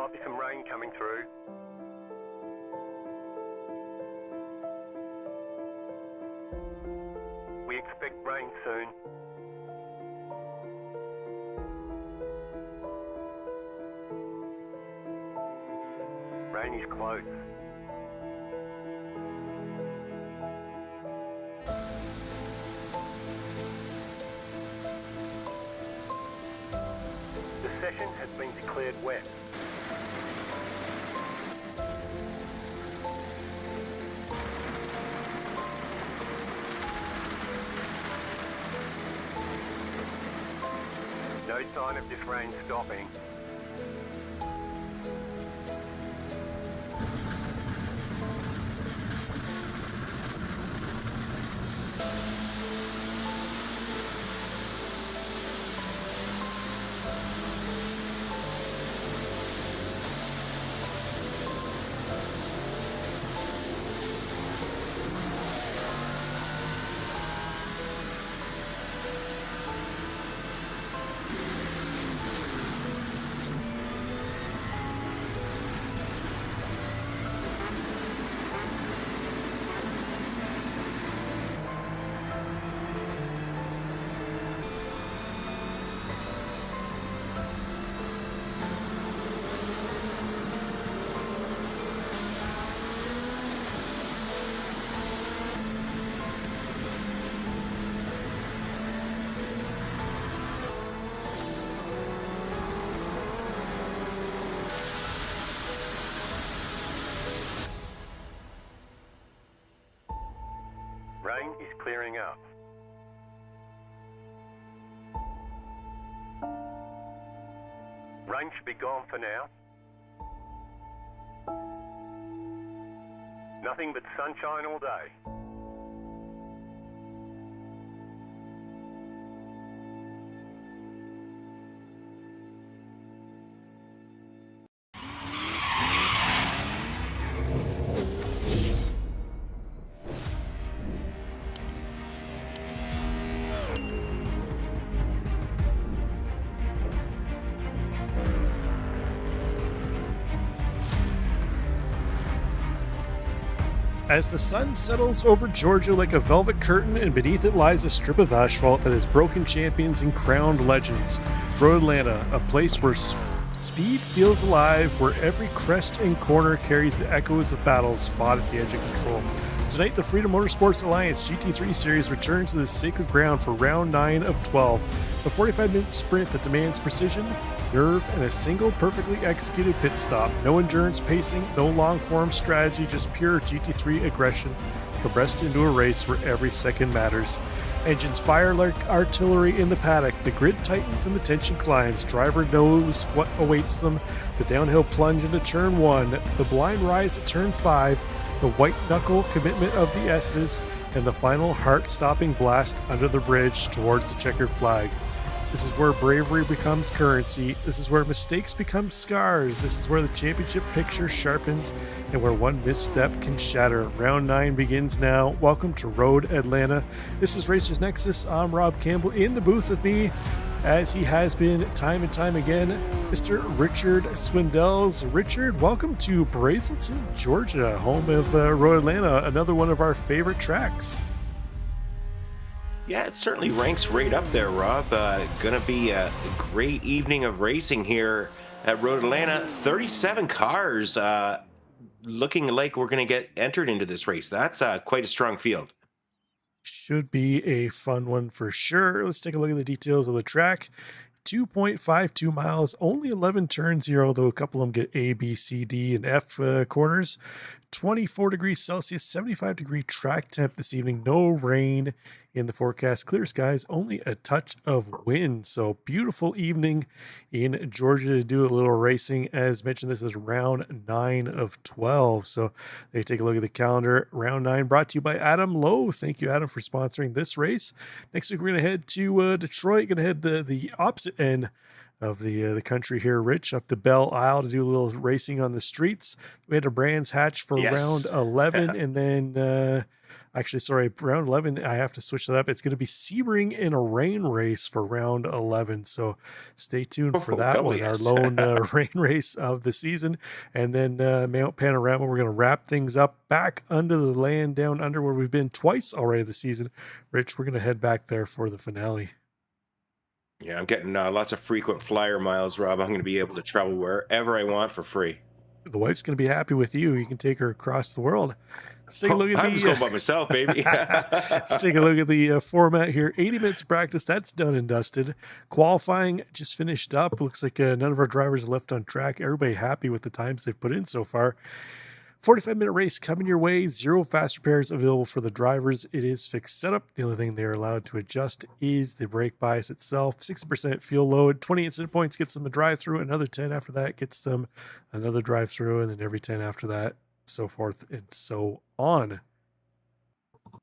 Might be some rain coming through. We expect rain soon. Rain is close. The session has been declared wet. No sign of this rain stopping. Rain is clearing up. Rain should be gone for now. Nothing but sunshine all day. As the sun settles over Georgia like a velvet curtain and beneath it lies a strip of asphalt that has broken champions and crowned legends, Road Atlanta, a place where speed feels alive, where every crest and corner carries the echoes of battles fought at the edge of control. Tonight, the Freedom Motorsport Alliance GT3 Series returns to this sacred ground for round 9 of 12, a 45-minute sprint that demands precision, nerve, and a single perfectly executed pit stop. No endurance pacing, no long-form strategy, just pure GT3 aggression compressed into a race where every second matters. Engines fire like artillery in the paddock, the grid tightens and the tension climbs. Driver knows what awaits them. The downhill plunge into turn 1, the blind rise at turn 5, the white-knuckle commitment of the S's, and the final heart-stopping blast under the bridge towards the checkered flag. This is where bravery becomes currency. This is where mistakes become scars. This is where the championship picture sharpens and where one misstep can shatter. Round 9 begins now. Welcome to Road Atlanta. This is Racers Nexus. I'm Rob Campbell. In the booth with me, as he has been time and time again, Mr. Richard Swindells. Richard, welcome to Brazelton, Georgia, home of Road Atlanta, another one of our favorite tracks. Yeah, it certainly ranks right up there, Rob. Gonna be a great evening of racing here at Road Atlanta. 37 cars looking like we're gonna get entered into this race. That's quite a strong field. Should be a fun one for sure. Let's take a look at the details of the track. 2.52 miles, only 11 turns here, although a couple of them get A, B, C, D, and F corners. 24 degrees Celsius, 75-degree track temp this evening. No rain in the forecast. Clear skies, only a touch of wind. So beautiful evening in Georgia to do a little racing. As mentioned, this is round 9 of 12. So they take a look at the calendar. Round 9 brought to you by Adam Lowe. Thank you, Adam, for sponsoring this race. Next week, we're going to head to Detroit. Going to head to the opposite end of the country here, Rich, up to Belle Isle to do a little racing on the streets. We had a Brands Hatch for round 11, and then round 11, I have to switch that up. It's going to be Sebring in a rain race for round 11. So stay tuned for that one, our lone rain race of the season. And then Mount Panorama, we're going to wrap things up back under the land down under where we've been twice already this season. Rich, we're going to head back there for the finale. Yeah, I'm getting lots of frequent flyer miles, Rob. I'm going to be able to travel wherever I want for free. The wife's going to be happy with you. You can take her across the world. Let's take a look at I'm just going by myself, baby. Let's take a look at the format here. 80 minutes of practice. That's done and dusted. Qualifying just finished up. Looks like none of our drivers are left on track. Everybody happy with the times they've put in so far. 45-minute race coming your way. 0 fast repairs available for the drivers. It is fixed setup. The only thing they're allowed to adjust is the brake bias itself. 60% fuel load. 20 incident points gets them a drive-through. Another 10 after that gets them another drive-through. And then every 10 after that, so forth and so on.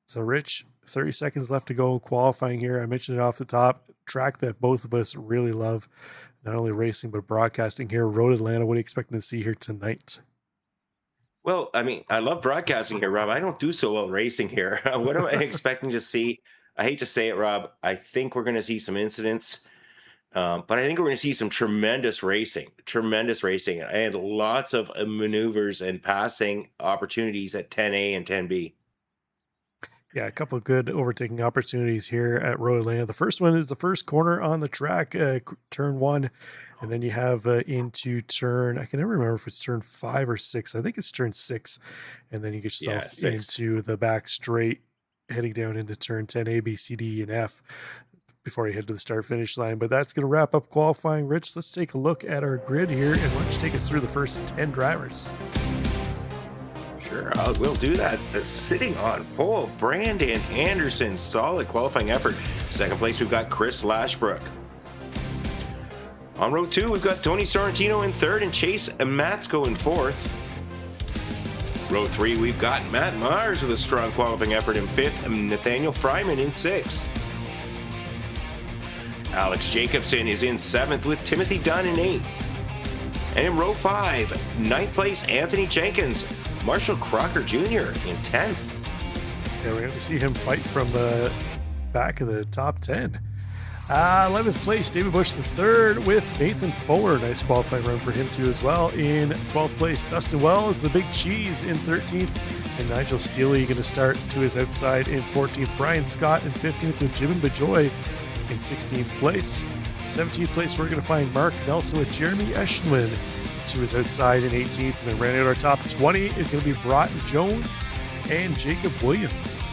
So, Rich, 30 seconds left to go in qualifying here. I mentioned it off the top. Track that both of us really love. Not only racing, but broadcasting here. Road Atlanta. What are you expecting to see here tonight? Well, I mean, I love broadcasting here, Rob. I don't do so well racing here. What am I expecting to see? I hate to say it, Rob. I think we're going to see some incidents, but I think we're going to see some tremendous racing, and lots of maneuvers and passing opportunities at 10A and 10B. Yeah, a couple of good overtaking opportunities here at Road Atlanta. The first one is the first corner on the track, turn 1. And then you have into turn, I can never remember if it's turn 5 or 6. I think it's turn 6. And then you get yourself into the back straight, heading down into turn 10, A, B, C, D, and F before you head to the start-finish line. But that's going to wrap up qualifying. Rich, let's take a look at our grid here, and why don't you take us through the first 10 drivers? Sure, we'll do that. Sitting on pole, Brandon Anderson, solid qualifying effort. Second place, we've got Chris Lashbrook. On row 2, we've got Tony Sorrentino in 3rd and Chase Matsko in 4th. Row 3, we've got Matt Myers with a strong qualifying effort in 5th and Nathaniel Fryman in 6th. Alex Jacobson is in 7th with Timothy Dunn in 8th. And in row 5, 9th place, Anthony Jenkins, Marshall Crocker Jr. in 10th. Yeah, we're going to see him fight from the back of the top 10. 11th place, David Bush III with Nathan Fuller. Nice qualifying run for him too as well. In 12th place, Dustin Wells, the Big Cheese in 13th. And Nigel Steele going to start to his outside in 14th. Brian Scott in 15th with Jim Bajoy in 16th place. 17th place, we're going to find Mark Nelson with Jeremy Eschenman to his outside in 18th. And then rounding out our top 20 is going to be Broughton Jones and Jacob Williams.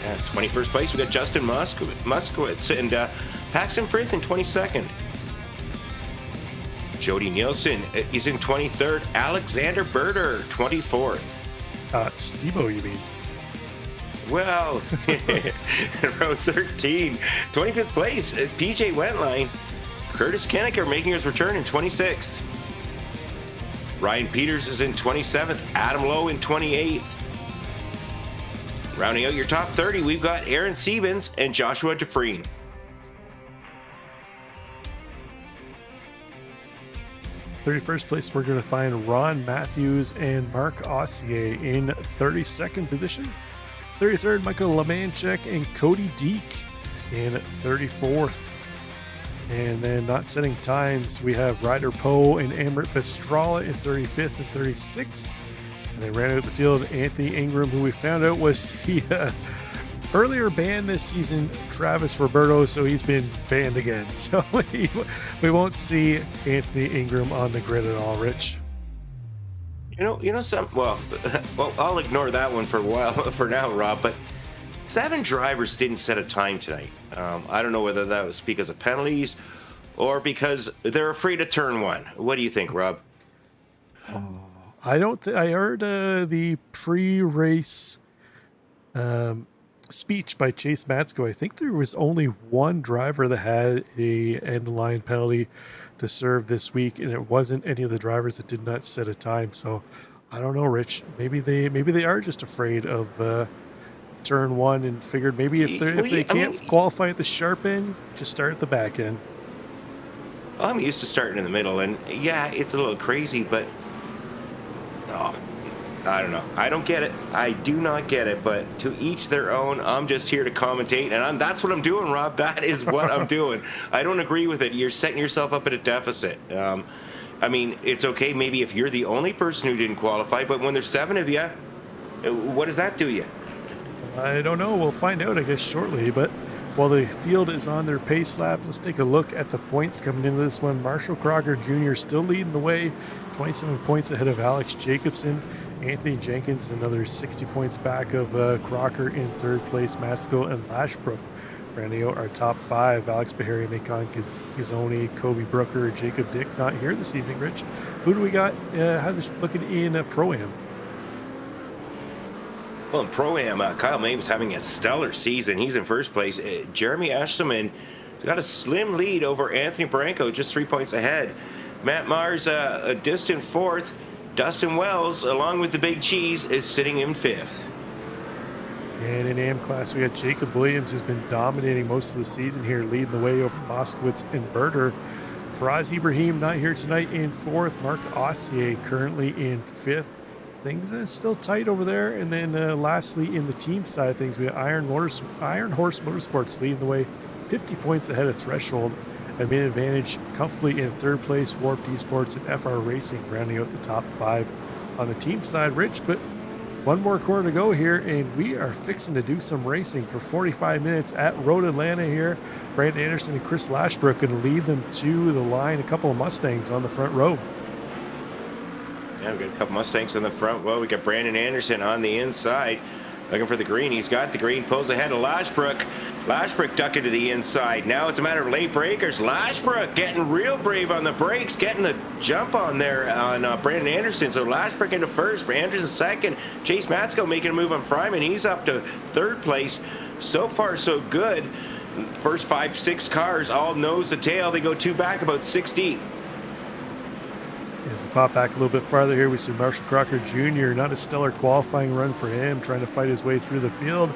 At 21st place, we got Justin Muskowitz and Paxton Frith in 22nd. Jody Nielsen is in 23rd. Alexander Berter, 24th. Steve-O, you mean? Well, row 13, 25th place, PJ Wentline. Curtis Kennecker making his return in 26th. Ryan Peters is in 27th. Adam Lowe in 28th. Rounding out your top 30, we've got Aaron Siebens and Joshua Defreen. '31st place, we're going to find Ron Matthews and Mark Ossier in 32nd position. 33rd, Michael Lemanchek and Cody Deek in 34th. And then not setting times, we have Ryder Poe and Amrit Vestrala in 35th and 36th. And they ran out the field Anthony Ingram, who we found out was the earlier banned this season, Travis Roberto, so he's been banned again. So we won't see Anthony Ingram on the grid at all, Rich. Well, I'll ignore that one for a while, for now, Rob, but 7 drivers didn't set a time tonight. I don't know whether that was because of penalties or because they're afraid of turn 1. What do you think, Rob? I heard the pre-race speech by Chase Matsko. I think there was only one driver that had a end-line penalty to serve this week, and it wasn't any of the drivers that did not set a time. So I don't know, Rich. Maybe they are just afraid of turn 1 and figured maybe if they can't qualify at the sharp end, just start at the back end. I'm used to starting in the middle, and yeah, it's a little crazy, but oh, I don't know. I don't get it. I do not get it, but to each their own. I'm just here to commentate, and that's what I'm doing, Rob. That is what I'm doing. I don't agree with it. You're setting yourself up at a deficit. I mean, it's okay maybe if you're the only person who didn't qualify, but when there's 7 of you, what does that do you? I don't know. We'll find out, I guess, shortly. But while the field is on their pace lap, let's take a look at the points coming into this one. Marshall Crocker Jr. still leading the way, 27 points ahead of Alex Jacobson. Anthony Jenkins, another 60 points back of Crocker in third place. Matsko and Lashbrook rounding out our top 5. Alex Bahari, Mekon Gizoni, Kobe Brooker, Jacob Dick not here this evening, Rich. Who do we got? How's it looking in Pro-Am? Well, in Pro-Am, Kyle May was having a stellar season. He's in first place. Jeremy Eshelman got a slim lead over Anthony Branco, just 3 points ahead. Matt Mars, a distant 4th. Dustin Wells, along with the Big Cheese, is sitting in 5th. And in AM class, we got Jacob Williams, who's been dominating most of the season here, leading the way over Moskowitz and Berger. Faraz Ibrahim not here tonight in 4th. Mark Ossier currently in 5th. Things are still tight over there. And then lastly, in the team side of things, we got Iron Horse Motorsports leading the way, 50 points ahead of Threshold. Admin Advantage comfortably in 3rd place. Warped Esports and FR Racing rounding out the top 5 on the team side, Rich. But one more quarter to go here, and we are fixing to do some racing for 45 minutes at Road Atlanta here. Brandon Anderson and Chris Lashbrook going to lead them to the line. A couple of Mustangs on the front row. Yeah, we've got a couple Mustangs on the front. Well, we got Brandon Anderson on the inside, looking for the green. He's got the green, pulls ahead of Lashbrook. Lashbrook ducking to the inside. Now it's a matter of late breakers. Lashbrook getting real brave on the brakes, getting the jump on there on Brandon Anderson. So Lashbrook into first, Anderson second. Chase Matsko making a move on Fryman. He's up to 3rd place. So far, so good. First 5-6 cars all nose to tail. They go 2 back, about 6 deep. As we pop back a little bit farther here, we see Marshall Crocker Jr. Not a stellar qualifying run for him, trying to fight his way through the field.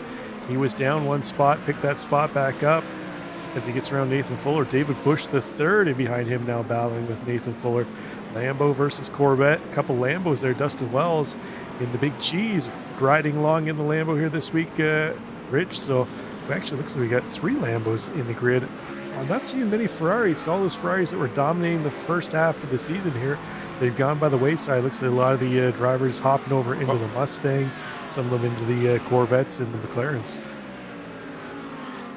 He was down 1 spot, picked that spot back up as he gets around Nathan Fuller. David Bush the third, and behind him now battling with Nathan Fuller. Lambo versus Corvette. A couple Lambos there. Dustin Wells in the Big Cheese riding along in the Lambo here this week, Rich. So it actually looks like we got 3 Lambos in the grid. I'm not seeing many Ferraris. All those Ferraris that were dominating the first half of the season here, they've gone by the wayside. Looks like a lot of the drivers hopping over into the Mustang, some of them into the Corvettes and the McLarens.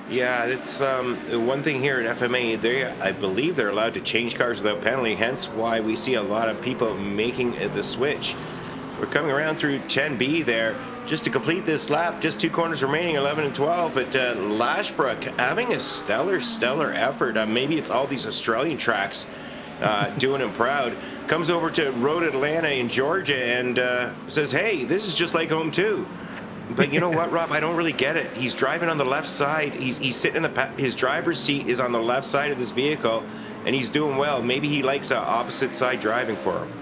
Yeah, it's one thing here at FMA. I believe they're allowed to change cars without penalty. Hence why we see a lot of people making the switch. We're coming around through 10B there. Just to complete this lap, just 2 corners remaining, 11 and 12. But Lashbrook having a stellar effort. Maybe it's all these Australian tracks doing him proud. Comes over to Road Atlanta in Georgia and says, hey, this is just like home too. But you know what, Rob? I don't really get it. He's driving on the left side. He's sitting in his driver's seat is on the left side of this vehicle, and he's doing well. Maybe he likes opposite side driving for him.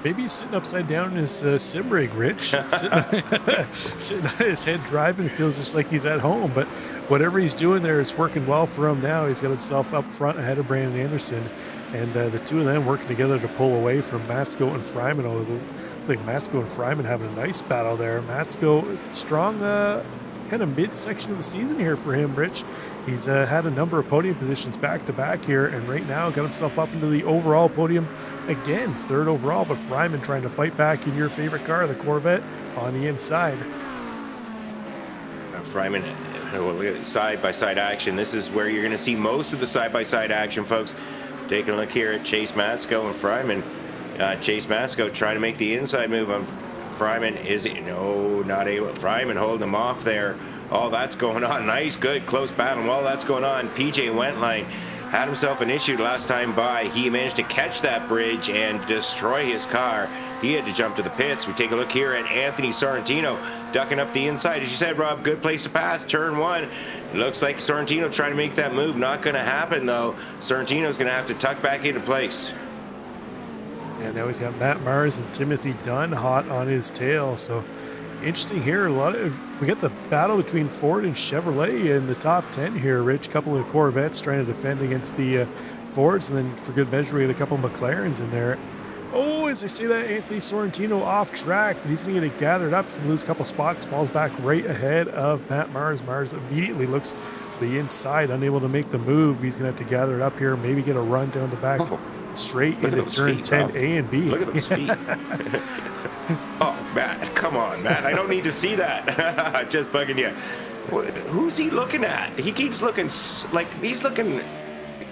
Maybe he's sitting upside down in his sim rig, Rich. sitting on his head driving. It feels just like he's at home. But whatever he's doing there is working well for him now. He's got himself up front ahead of Brandon Anderson. And the two of them working together to pull away from Matsko and Fryman. I think Matsko and Fryman having a nice battle there. Matsko, strong kind of mid-section of the season here for him, Rich. He's had a number of podium positions back-to-back here, and right now got himself up into the overall podium again, 3rd overall, but Fryman trying to fight back in your favorite car, the Corvette, on the inside. Fryman, look at side-by-side action. This is where you're going to see most of the side-by-side action, folks. Taking a look here at Chase Matsko and Fryman. Chase Matsko trying to make the inside move on Fryman. No, not able. Fryman holding him off there. Oh, that's going on. Nice, good, close battle. While that's going on, PJ Wentline had himself an issue last time by. He managed to catch that bridge and destroy his car. He had to jump to the pits. We take a look here at Anthony Sorrentino ducking up the inside. As you said, Rob, good place to pass. Turn 1. It looks like Sorrentino trying to make that move. Not going to happen, though. Sorrentino's going to have to tuck back into place. And now he's got Matt Mars and Timothy Dunn hot on his tail. So Interesting here. We got the battle between Ford and Chevrolet in the top 10 here, Rich. Couple of Corvettes trying to defend against the Fords, and then for good measure, we had a couple of McLarens in there. Oh, as I say that, Anthony Sorrentino off track, but he's going to get it gathered up, so lose a couple spots, falls back right ahead of Matt Mars. Mars immediately looks the inside, unable to make the move. He's going to have to gather it up here, maybe get a run down the back straight into turn 10A and B. Look at those feet. Oh, Matt, come on, Matt. I don't need to see that. Just bugging you. Who's he looking at? He keeps looking like he's looking...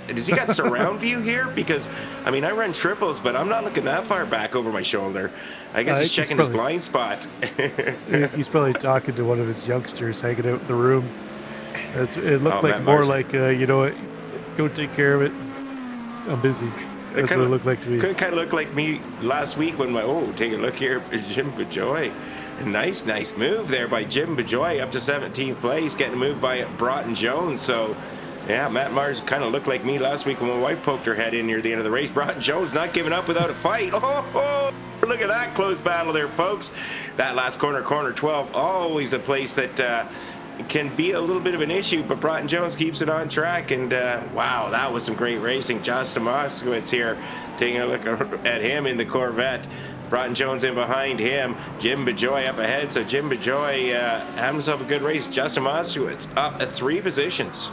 Does he got surround view here? Because, I mean, I run triples, but I'm not looking that far back over my shoulder. I guess he's checking his blind spot. He's probably talking to one of his youngsters hanging out in the room. It looked like more like, you know what, go take care of it. I'm busy. That's what it looked like to me. Could kind of look like me last week when take a look here, Jim Bejoy. Nice move there by Jim Bejoy up to 17th place, getting moved by Broughton Jones. So, yeah, Matt Mars kind of looked like me last week when my wife poked her head in near the end of the race. Broughton Jones not giving up without a fight. Oh, look at that close battle there, folks. That last corner 12, always a place that can be a little bit of an issue, but Broughton Jones keeps it on track. And wow, that was some great racing. Justin Moskowitz here, taking a look at him in the Corvette. Broughton Jones in behind him. Jim Bejoy up ahead. So Jim Bejoy had himself a good race. Justin Moskowitz up at 3 positions.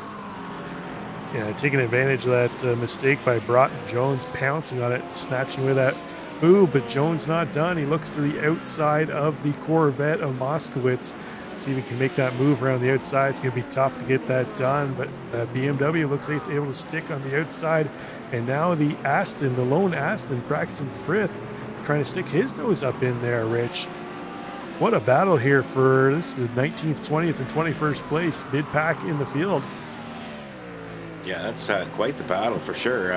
Yeah, taking advantage of that mistake by Broughton Jones, pouncing on it, snatching away that move, but Jones not done. He looks to the outside of the Corvette of Moskowitz. See if he can make that move around the outside. It's going to be tough to get that done, but BMW looks like it's able to stick on the outside. And now the Aston, the lone Aston, Braxton Frith, trying to stick his nose up in there, Rich. What a battle here for this is the 19th, 20th, and 21st place, mid-pack in the field. Yeah, that's quite the battle for sure.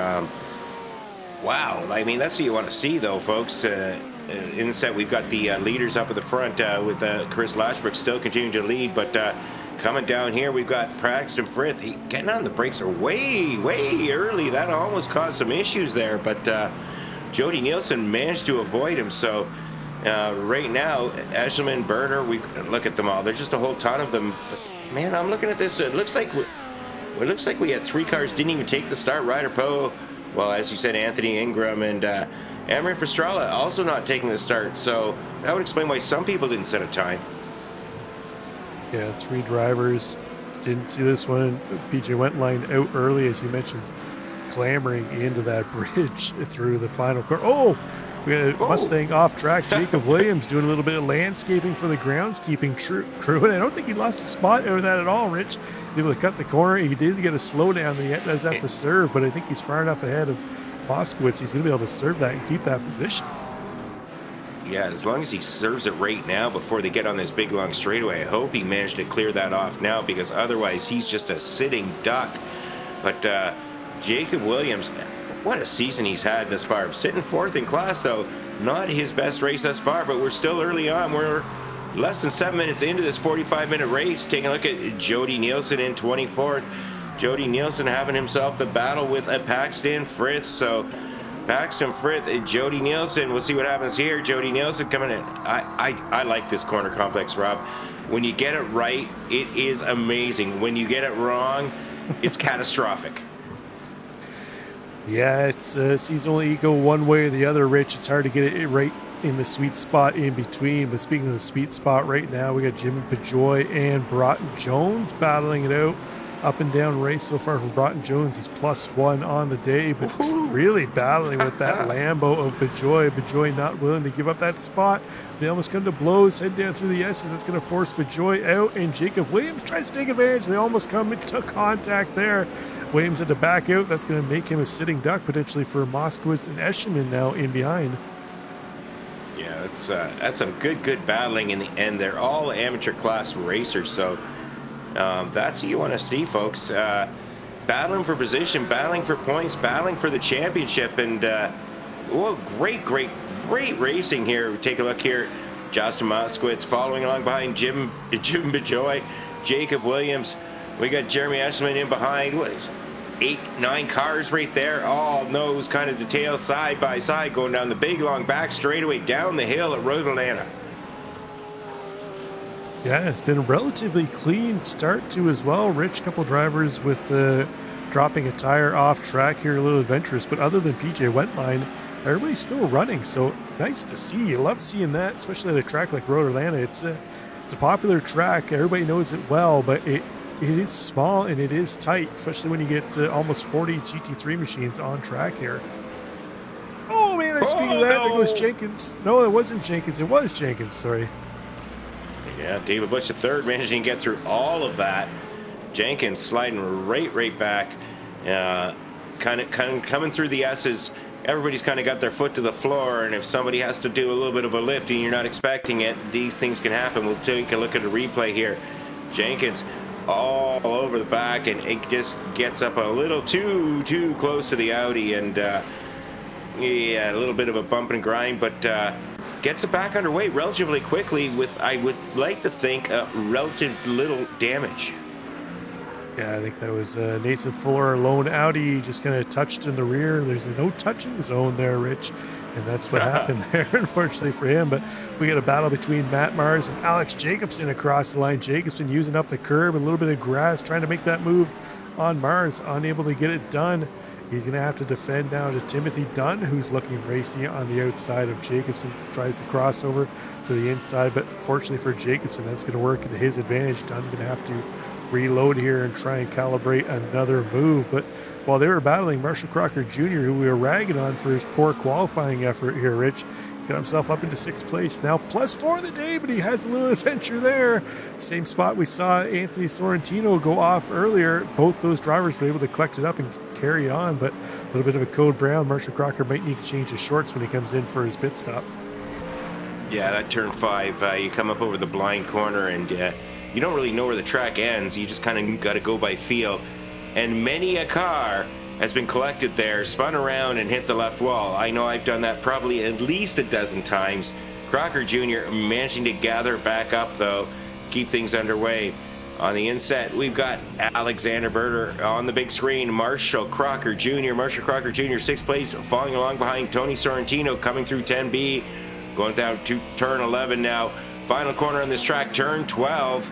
Wow, I mean, that's what you want to see, though, folks. In the set, we've got the leaders up at the front with Chris Lashbrook still continuing to lead, but coming down here, we've got Braxton Frith. Getting on the brakes are way early. That almost caused some issues there, but Jody Nielsen managed to avoid him. So right now, Eshelman, Berner, we look at them all. There's just a whole ton of them. But, man, I'm looking at this. It looks like we had 3 cars didn't even take the start. Ryder Poe, well, as you said, Anthony Ingram and Amarin Pastrana also not taking the start. So that would explain why some people didn't set a time. Yeah, 3 drivers didn't see this one. PJ Wentline out early, as you mentioned, clambering into that bridge through the final corner. Oh, we got a Mustang off track. Jacob Williams doing a little bit of landscaping for the groundskeeping crew. And I don't think he lost a spot out of that at all, Rich. He's able to cut the corner. He did get a slowdown, and he does have to serve, but I think he's far enough ahead of Moskowitz. He's going to be able to serve that and keep that position. Yeah, as long as he serves it right now before they get on this big long straightaway. I hope he managed to clear that off now, because otherwise he's just a sitting duck. But Jacob Williams, what a season he's had thus far. Sitting 4th in class, though. Not his best race thus far, but we're still early on. We're less than 7 minutes into this 45-minute race. Taking a look at Jody Nielsen in 24th. Jody Nielsen having himself the battle with a Paxton Frith. So Paxton Frith and Jody Nielsen. We'll see what happens here. Jody Nielsen coming in. I like this corner complex, Rob. When you get it right, it is amazing. When you get it wrong, it's catastrophic. Yeah, it seems only go one way or the other, Rich. It's hard to get it right in the sweet spot in between. But speaking of the sweet spot right now, we got Jim Bejoy and Broughton Jones battling it out. Up and down race so far for Broughton Jones. He's +1 on the day, but really battling with that Lambo of Bejoy. Bejoy not willing to give up that spot. They almost come to blows, head down through the S's. That's going to force Bejoy out, and Jacob Williams tries to take advantage. They almost come into contact there. Williams had to back out. That's going to make him a sitting duck potentially for Moskowitz and Eshelman now in behind. Yeah, that's some good battling in the end. They're all amateur class racers, so that's what you want to see, folks. Battling for position, battling for points, battling for the championship, and great racing here. Take a look here. Justin Moskowitz following along behind Jim Bejoy, Jacob Williams. We got Jeremy Eshelman in behind. What is 8-9 cars right there, all nose kind of details side by side, going down the big long back straightaway down the hill at Road Atlanta. Yeah, it's been a relatively clean start to as well. Rich, couple drivers with dropping a tire off track here, a little adventurous. But other than PJ Wentline, everybody's still running. So nice to see. You love seeing that, especially at a track like Road Atlanta. It's a popular track. Everybody knows it well, but it is small and it is tight, especially when you get almost 40 GT3 machines on track here. Oh man, speaking of that, there goes Jenkins. No, it wasn't Jenkins. It was Jenkins. Sorry. Yeah, David Bush III managing to get through all of that. Jenkins sliding right back, kind of coming through the S's. Everybody's kind of got their foot to the floor, and if somebody has to do a little bit of a lift and you're not expecting it, these things can happen. We'll take a look at a replay here. Jenkins all over the back, and it just gets up a little too close to the Audi, and yeah, a little bit of a bump and grind, but gets it back underway relatively quickly with, I would like to think, relative little damage. Yeah, I think that was Nathan Fuller, lone Audi, just kind of touched in the rear. There's no touching zone there, Rich, and that's what happened there, unfortunately for him. But we got a battle between Matt Mars and Alex Jacobson across the line. Jacobson using up the curb, a little bit of grass, trying to make that move on Mars, unable to get it done. He's going to have to defend now to Timothy Dunn, who's looking racy on the outside of Jacobson. Tries to cross over to the inside, but fortunately for Jacobson, that's going to work to his advantage. Dunn going to have to reload here and try and calibrate another move. But while they were battling, Marshall Crocker Jr., who we were ragging on for his poor qualifying effort here, Rich, he's got himself up into 6th place now, +4 the day, but he has a little adventure there. Same spot we saw Anthony Sorrentino go off earlier. Both those drivers were able to collect it up and carry on, but a little bit of a code brown. Marshall Crocker might need to change his shorts when he comes in for his pit stop. Yeah, that turn 5, you come up over the blind corner, and you don't really know where the track ends. You just kind of got to go by feel. And many a car has been collected there, spun around, and hit the left wall. I know I've done that probably at least a dozen times. Crocker Jr. managing to gather back up, though, keep things underway. On the inset, we've got Alexander Berger on the big screen. Marshall Crocker Jr. 6th place, falling along behind Tony Sorrentino, coming through 10B, going down to turn 11 now. Final corner on this track, turn 12,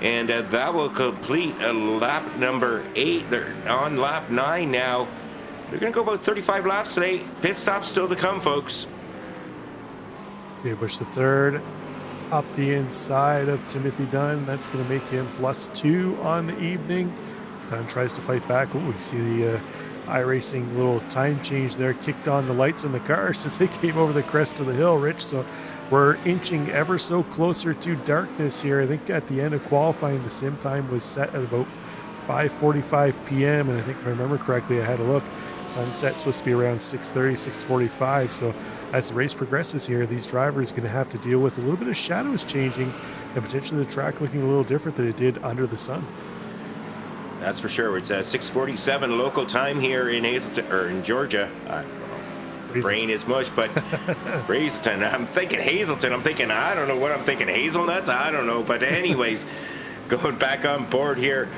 and that will complete a lap number 8. They're on lap 9 now. They're going to go about 35 laps today. Pit stop still to come, folks. Dave Bush III up the inside of Timothy Dunn. That's going to make him +2 on the evening. Dunn tries to fight back. Oh, we see the iRacing little time change there, kicked on the lights in the cars as they came over the crest of the hill, Rich. So we're inching ever so closer to darkness here. I think at the end of qualifying, the sim time was set at about 5:45 p.m. And I think if I remember correctly, I had a look. Sunset's supposed to be around 6:30, 6:45. So as the race progresses here, these drivers are going to have to deal with a little bit of shadows changing and potentially the track looking a little different than it did under the sun. That's for sure. It's 6:47 local time here in Hazelton, or in Georgia. Brain is mush, but Hazelton. I'm thinking Hazelton. I'm thinking, I don't know what I'm thinking. Hazelnuts? I don't know. But anyways, going back on board here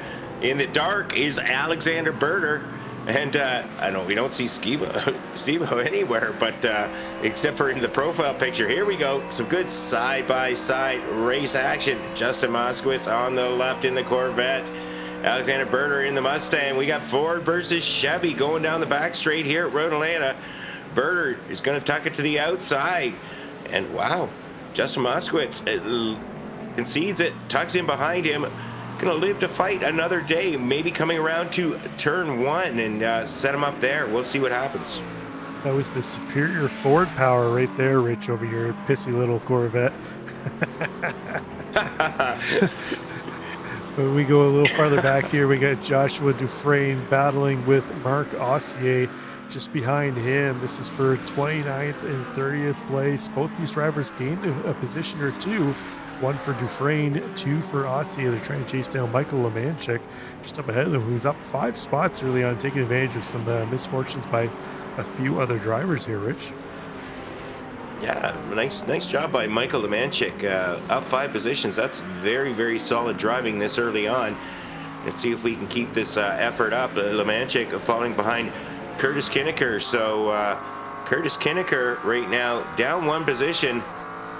in the dark is Alexander Berger. And I know we don't see Stevo anywhere, but except for in the profile picture. Here we go. Some good side-by-side race action. Justin Moskowitz on the left in the Corvette. Alexander Berger in the Mustang. We got Ford versus Chevy going down the back straight here at Road Atlanta. Berger is going to tuck it to the outside. And wow, Justin Moskowitz concedes it, tucks in behind him. Going to live to fight another day, maybe coming around to turn 1 and set him up there. We'll see what happens. That was the superior Ford power right there, Rich, over your pissy little Corvette. When we go a little farther back here, we got Joshua Dufresne battling with Marc Ossier just behind him. This is for 29th and 30th place. Both these drivers gained a position or two. One for Dufresne, 2 for Ossier. They're trying to chase down Michael Lemanchik just up ahead of them, who's up 5 spots early on, taking advantage of some misfortunes by a few other drivers here, Rich. Yeah, nice job by Michael Lemanchik. Up 5 positions. That's very, very solid driving this early on. Let's see if we can keep this effort up. Lemanchik falling behind Curtis Kinneker. So Curtis Kinneker right now down 1 position.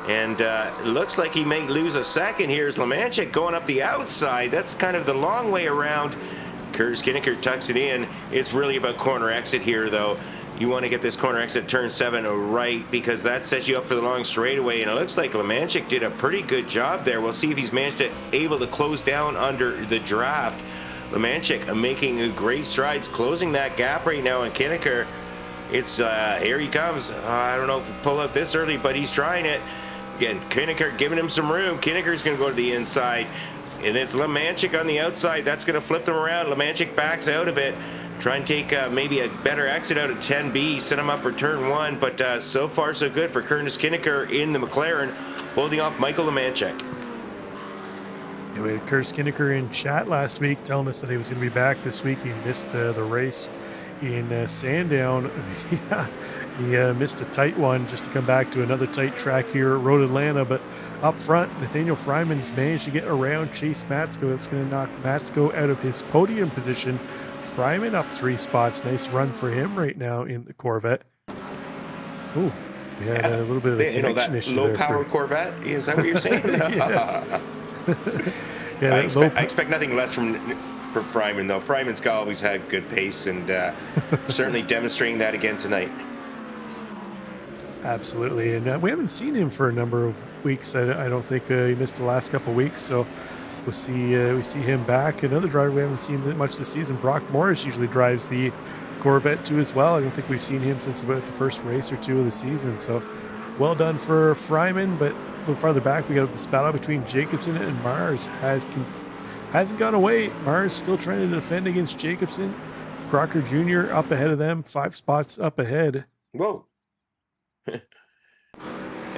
And it looks like he may lose a second. Here's Lemanchik going up the outside. That's kind of the long way around. Curtis Kinnicker tucks it in. It's really about corner exit here, though. You want to get this corner exit turn 7 right, because that sets you up for the long straightaway. And it looks like Lemanchik did a pretty good job there. We'll see if he's able to close down under the draft. Lemanchik making great strides, closing that gap right now. And Kinnicker, it's here he comes. I don't know if he'll pull out this early, but he's trying it. Again, Kinnicker giving him some room. Kinnicker's going to go to the inside. And it's Lemanchik on the outside. That's going to flip them around. Lemanchik backs out of it. Try and take maybe a better exit out of 10B. Set him up for turn 1. But so far, so good for Curtis Kinnicker in the McLaren, holding off Michael Lemanchik. Yeah, we had Curtis Kinnicker in chat last week telling us that he was going to be back this week. He missed the race in Sandown. Yeah, he missed a tight one just to come back to another tight track here at Road Atlanta. But up front, Nathaniel Fryman's managed to get around Chase Matsko. That's going to knock Matsko out of his podium position. Fryman up 3 spots. Nice run for him right now in the Corvette. Ooh, we had a little bit of a connection issue there. Low-power Corvette? Is that what you're saying? I expect nothing less from Fryman, though. Fryman's always had good pace, and certainly demonstrating that again tonight. Absolutely, and we haven't seen him for a number of weeks. I don't think he missed the last couple of weeks, so we see him back. Another driver we haven't seen that much this season, Brock Morris, usually drives the Corvette too as well. I don't think we've seen him since about the first race or 2 of the season, so well done for Fryman. But a little farther back, we got this battle between Jacobson and Mars hasn't gone away. Mars still trying to defend against Jacobson. Crocker Jr. up ahead of them, 5 spots up ahead. Whoa.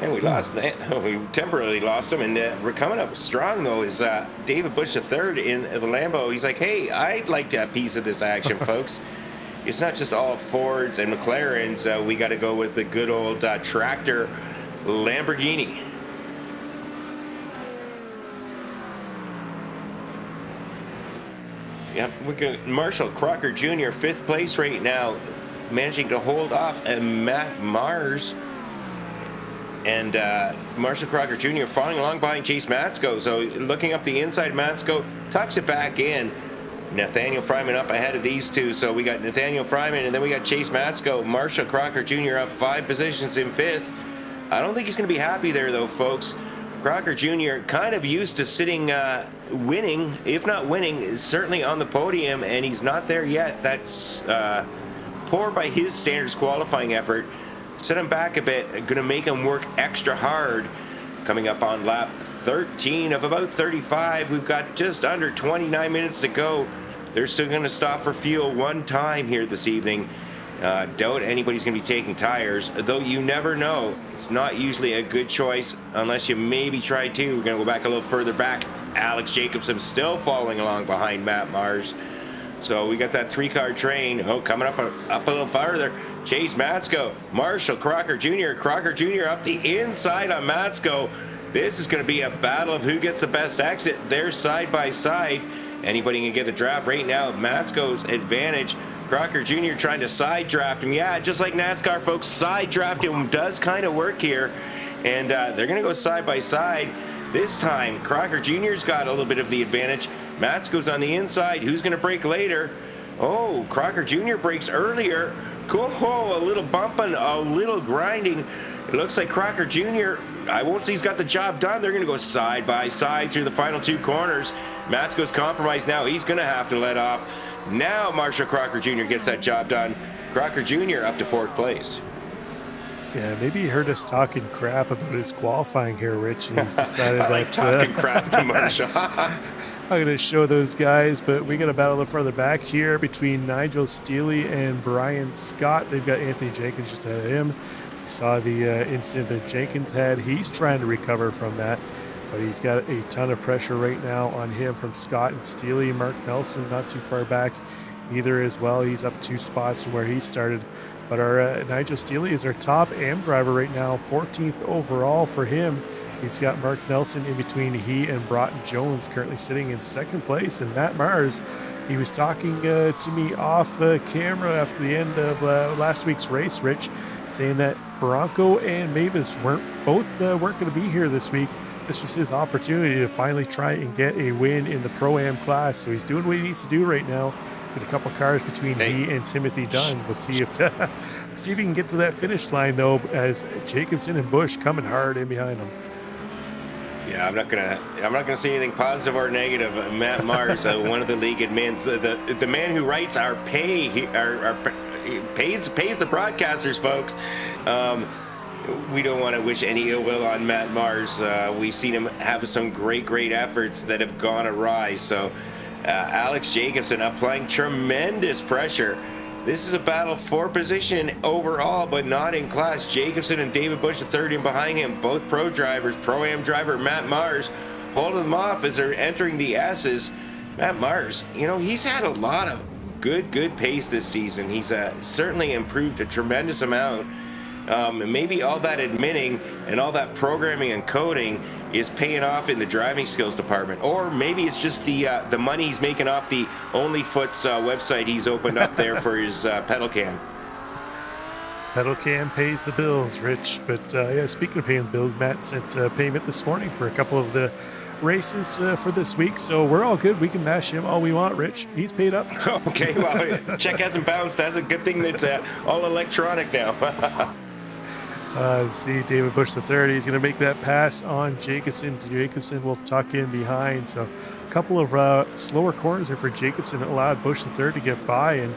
And we lost that. We temporarily lost him, and we're coming up strong, though, is David Bush III in the Lambo. He's like, hey, I'd like a piece of this action, folks. It's not just all Fords and McLarens. We got to go with the good old tractor Lamborghini. Yep, we got Marshall Crocker Jr., 5th place right now, managing to hold off Matt Mars. And Marshall Crocker Jr. following along behind Chase Matsko. So looking up the inside, Matsko tucks it back in. Nathaniel Fryman up ahead of these two. So we got Nathaniel Fryman, and then we got Chase Matsko. Marshall Crocker Jr. up 5 positions in 5th. I don't think he's going to be happy there, though, folks. Crocker Jr. kind of used to sitting winning, if not winning, certainly on the podium, and he's not there yet. That's poor by his standards qualifying effort. Set him back a bit, going to make him work extra hard. Coming up on lap 13 of about 35. We've got just under 29 minutes to go. They're still going to stop for fuel 1 time here this evening. Doubt anybody's going to be taking tires, though you never know. It's not usually a good choice unless you maybe try to. We're going to go back a little further back. Alex Jacobson still following along behind Matt Mars. So we got that 3-car train. Oh, coming up a little farther. Chase Matsko, Marshall Crocker Jr. Crocker Jr. up the inside on Matsko. This is going to be a battle of who gets the best exit. They're side by side. Anybody can get the draft right now. Matsko's advantage. Crocker Jr. trying to side draft him. Yeah, just like NASCAR, folks, side drafting does kind of work here. And they're going to go side by side. This time, Crocker Jr.'s got a little bit of the advantage. Matsko's on the inside. Who's going to break later? Oh, Crocker Jr. breaks earlier. Cool, a little bumping, a little grinding. It looks like Crocker Jr., I won't say he's got the job done. They're going to go side by side through the final 2 corners. Matsko's compromised now. He's going to have to let off. Now Marshall Crocker Jr. gets that job done. Crocker Jr. up to 4th place. Yeah, maybe he heard us talking crap about his qualifying here, Rich, and he's decided I like talking crap to Marshall. I'm going to show those guys, but we got a battle a little further back here between Nigel Steele and Brian Scott. They've got Anthony Jenkins just ahead of him. We saw the incident that Jenkins had. He's trying to recover from that, but he's got a ton of pressure right now on him from Scott and Steele. Mark Nelson not too far back either as well. He's up 2 spots from where he started. But our Nigel Steele is our top AM driver right now, 14th overall for him. He's got Mark Nelson in between he and Broughton Jones currently sitting in 2nd place. And Matt Mars He was talking to me off camera after the end of last week's race, Rich, saying that Bronco and Mavis weren't going to be here this week. This was his opportunity to finally try and get a win in the Pro-Am class. So he's doing what he needs to do right now. It's a couple cars between he and Timothy Dunn. We'll see if he can get to that finish line, though, as Jacobson and Busch coming hard in behind him. Yeah, I'm not gonna say anything positive or negative. Matt Mars, one of the league admins, the man who writes our pay, pays the broadcasters, folks. We don't want to wish any ill will on Matt Mars. We've seen him have some great efforts that have gone awry. So Alex Jacobson applying tremendous pressure. This is a battle for position overall, but not in class. Jacobson and David Busch, the third in behind him, both pro drivers. Pro-Am driver Matt Mars holding them off as they're entering the S's. Matt Mars, he's had a lot of good pace this season. He's certainly improved a tremendous amount. Maybe all that admitting and all that programming and coding is paying off in the driving skills department, or maybe it's just the money he's making off the OnlyFoots website he's opened up there for his pedal cam. Pedal cam pays the bills, Rich. But speaking of paying the bills, Matt sent payment this morning for a couple of the races for this week, so we're all good. We can mash him all we want, Rich. He's paid up. Okay, well, check hasn't bounced. That's a good thing that's all electronic now. See, David Busch III, he's going to make that pass on Jacobson. Jacobson will tuck in behind. So a couple of slower corners there for Jacobson that allowed Busch III to get by, and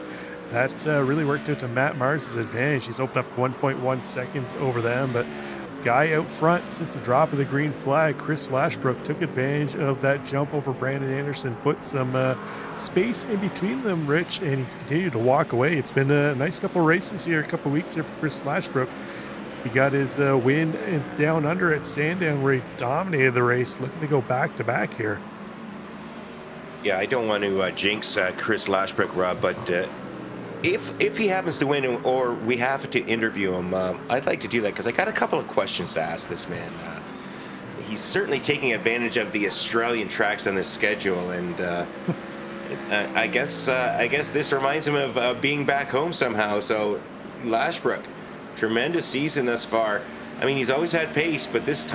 that's really worked out to Matt Mars' advantage. He's opened up 1.1 seconds over them, but guy out front since the drop of the green flag, Chris Lashbrook, took advantage of that jump over Brandon Anderson, put some space in between them, Rich, and he's continued to walk away. It's been a nice couple of races here, a couple of weeks here for Chris Lashbrook. He got his win down under at Sandown, where he dominated the race, looking to go back-to-back here. Yeah, I don't want to jinx Chris Lashbrook, Rob, but if he happens to win or we have to interview him, I'd like to do that because I got a couple of questions to ask this man. He's certainly taking advantage of the Australian tracks on the schedule, and I guess this reminds him of being back home somehow. So Lashbrook, tremendous season thus far. I mean, he's always had pace, but this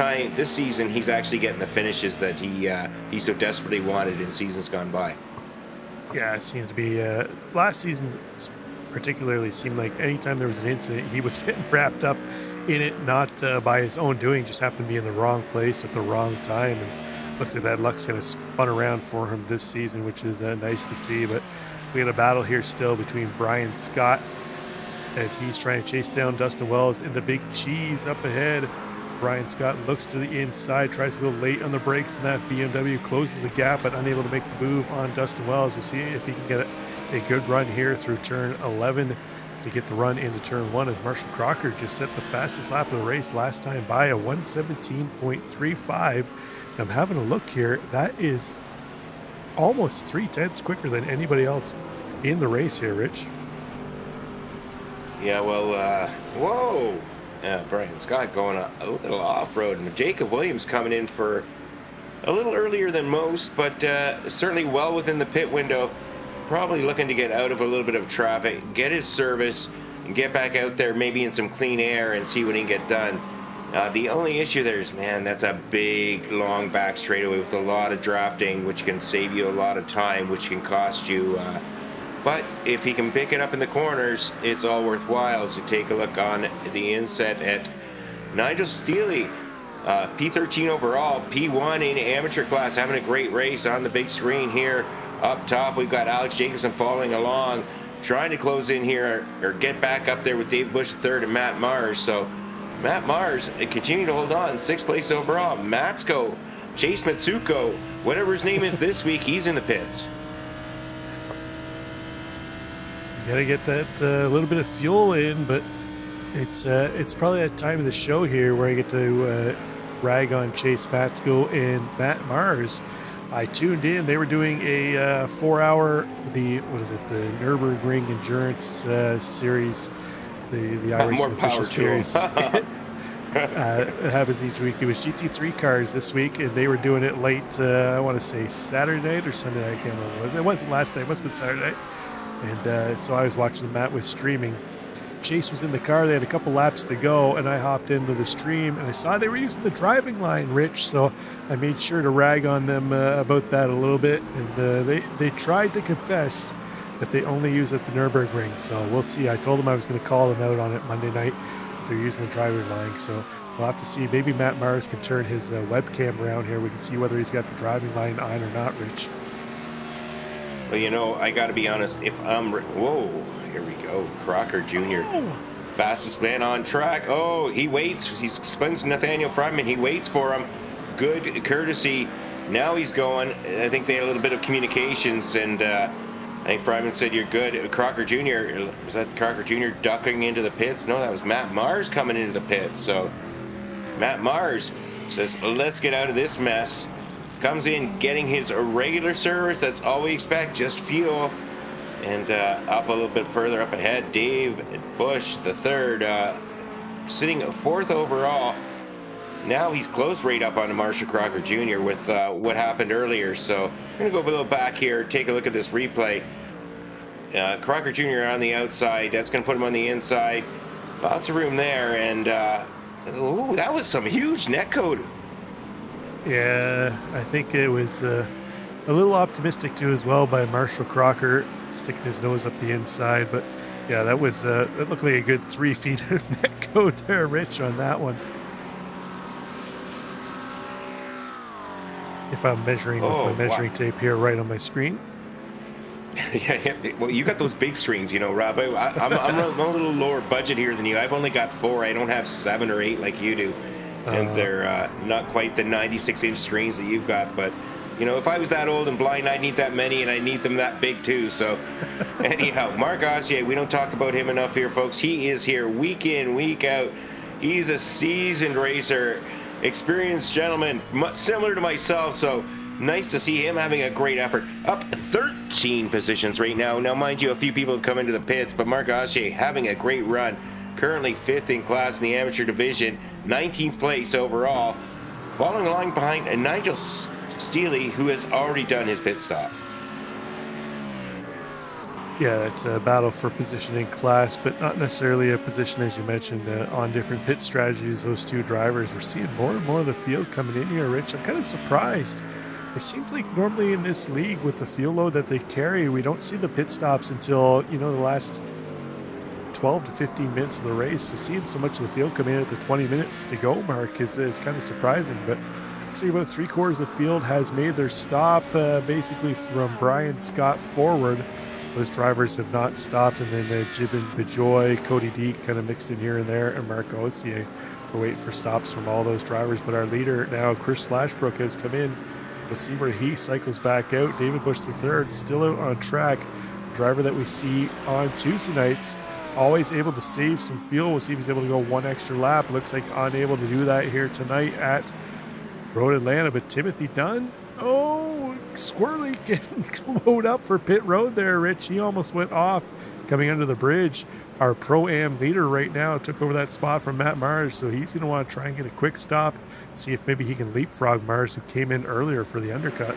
season, he's actually getting the finishes that he so desperately wanted in seasons gone by. Yeah, it seems to be last season particularly seemed like anytime there was an incident, he was getting wrapped up in it, not by his own doing, just happened to be in the wrong place at the wrong time. And looks like that luck's kind of spun around for him this season, which is nice to see. But we got a battle here still between Brian Scott as he's trying to chase down Dustin Wells in the big cheese up ahead. Brian Scott looks to the inside, tries to go late on the brakes, and that BMW closes the gap, but unable to make the move on Dustin Wells. We'll see if he can get a good run here through turn 11 to get the run into turn 1, as Marshall Crocker just set the fastest lap of the race last time by a 1:17.35. I'm having a look here. That is almost 3/10 quicker than anybody else in the race here, Rich. Yeah, well, whoa. Yeah, Brian Scott going a little off-road, and Jacob Williams coming in for a little earlier than most, but certainly well within the pit window. Probably looking to get out of a little bit of traffic, get his service, and get back out there maybe in some clean air and see what he can get done. The only issue there is, man, that's a big, long back straightaway with a lot of drafting, which can save you a lot of time, which can cost you but if he can pick it up in the corners, it's all worthwhile. So take a look on the inset at Nigel Steele, P13 overall, P1 in amateur class, having a great race on the big screen here. Up top, we've got Alex Jacobson following along, trying to close in here or get back up there with Dave Busch III and Matt Mars. So Matt Mars continue to hold on, 6th place overall. Matsko, Chase Mitsuko, whatever his name is this week, he's in the pits. Got to get that little bit of fuel in, but it's probably that time of the show here where I get to rag on Chase Matsko and Matt Mars. I tuned in; they were doing a 4-hour the Nürburgring Endurance Series, the iRacing official series. It happens each week. It was GT3 cars this week, and they were doing it late, I want to say Saturday night or Sunday night. I can't remember what it was. It wasn't last night. It must have been Saturday night. And so I was watching them. Matt was streaming. Chase was in the car. They had a couple laps to go, and I hopped into the stream, and I saw they were using the driving line, Rich, so I made sure to rag on them about that a little bit. And they tried to confess that they only use it at the Nürburgring, so we'll see. I told them I was going to call them out on it Monday night if they're using the driver's line, so we'll have to see. Maybe Matt Mars can turn his webcam around here. We can see whether he's got the driving line on or not, Rich. Well, you know, I got to be honest. If I'm... Whoa, here we go. Crocker Jr. Oh. Fastest man on track. Oh, he waits. He spins Nathaniel Friedman. He waits for him. Good courtesy. Now he's going. I think they had a little bit of communications, and I think Friedman said, "You're good." Crocker Jr., was that Crocker Jr. ducking into the pits? No, that was Matt Mars coming into the pits. So Matt Mars says, "Let's get out of this mess." Comes in getting his regular service. That's all we expect, just fuel. And up a little bit further up ahead, Dave Bush, the third, sitting fourth overall. Now he's close right up on Marshall Crocker Jr. with what happened earlier. So I'm going to go a little back here, take a look at this replay. Crocker Jr. on the outside. That's going to put him on the inside. Lots of room there. And ooh, that was some huge netcode. Yeah, I think it was a little optimistic too as well by Marshall Crocker, sticking his nose up the inside. But yeah, that was it looked like a good 3 feet of netcode there, Rich, on that one. If I'm measuring with my measuring tape here right on my screen. Yeah, well, you got those big screens, you know, Rob. I'm a little lower budget here than you. I've only got 4. I don't have 7 or 8 like you do. And they're not quite the 96-inch screens that you've got. But, you know, if I was that old and blind, I'd need that many, and I need them that big too. So, anyhow, Marc Ossier, we don't talk about him enough here, folks. He is here week in, week out. He's a seasoned racer, experienced gentleman, similar to myself. So, nice to see him having a great effort. Up 13 positions right now. Now, mind you, a few people have come into the pits, but Marc Ossier having a great run. Currently 5th in class in the amateur division, 19th place overall. Following along behind Nigel Steele, who has already done his pit stop. Yeah, it's a battle for position in class, but not necessarily a position, as you mentioned, on different pit strategies. Those two drivers, we're seeing more and more of the field coming in here, Rich. I'm kind of surprised. It seems like normally in this league with the fuel load that they carry, we don't see the pit stops until, you know, the last 12 to 15 minutes of the race. So seeing so much of the field come in at the 20-minute to go mark is kind of surprising. But looks like about 3/4 of the field has made their stop, basically from Brian Scott forward. Those drivers have not stopped, and then Jibin Bejoy, Cody Deek kind of mixed in here and there, and Marc Ossier. We're waiting for stops from all those drivers. But our leader now, Chris Lashbrook, has come in. We'll see where he cycles back out. David Bush III still out on track. Driver that we see on Tuesday nights, always able to save some fuel. We'll see if he's able to go 1 extra lap. Looks like unable to do that here tonight at Road Atlanta. But Timothy Dunn, squirrely getting slowed up for pit road there, Rich. He almost went off coming under the bridge. Our Pro-Am leader right now took over that spot from Matt Mars, so he's going to want to try and get a quick stop, see if maybe he can leapfrog Mars, who came in earlier for the undercut.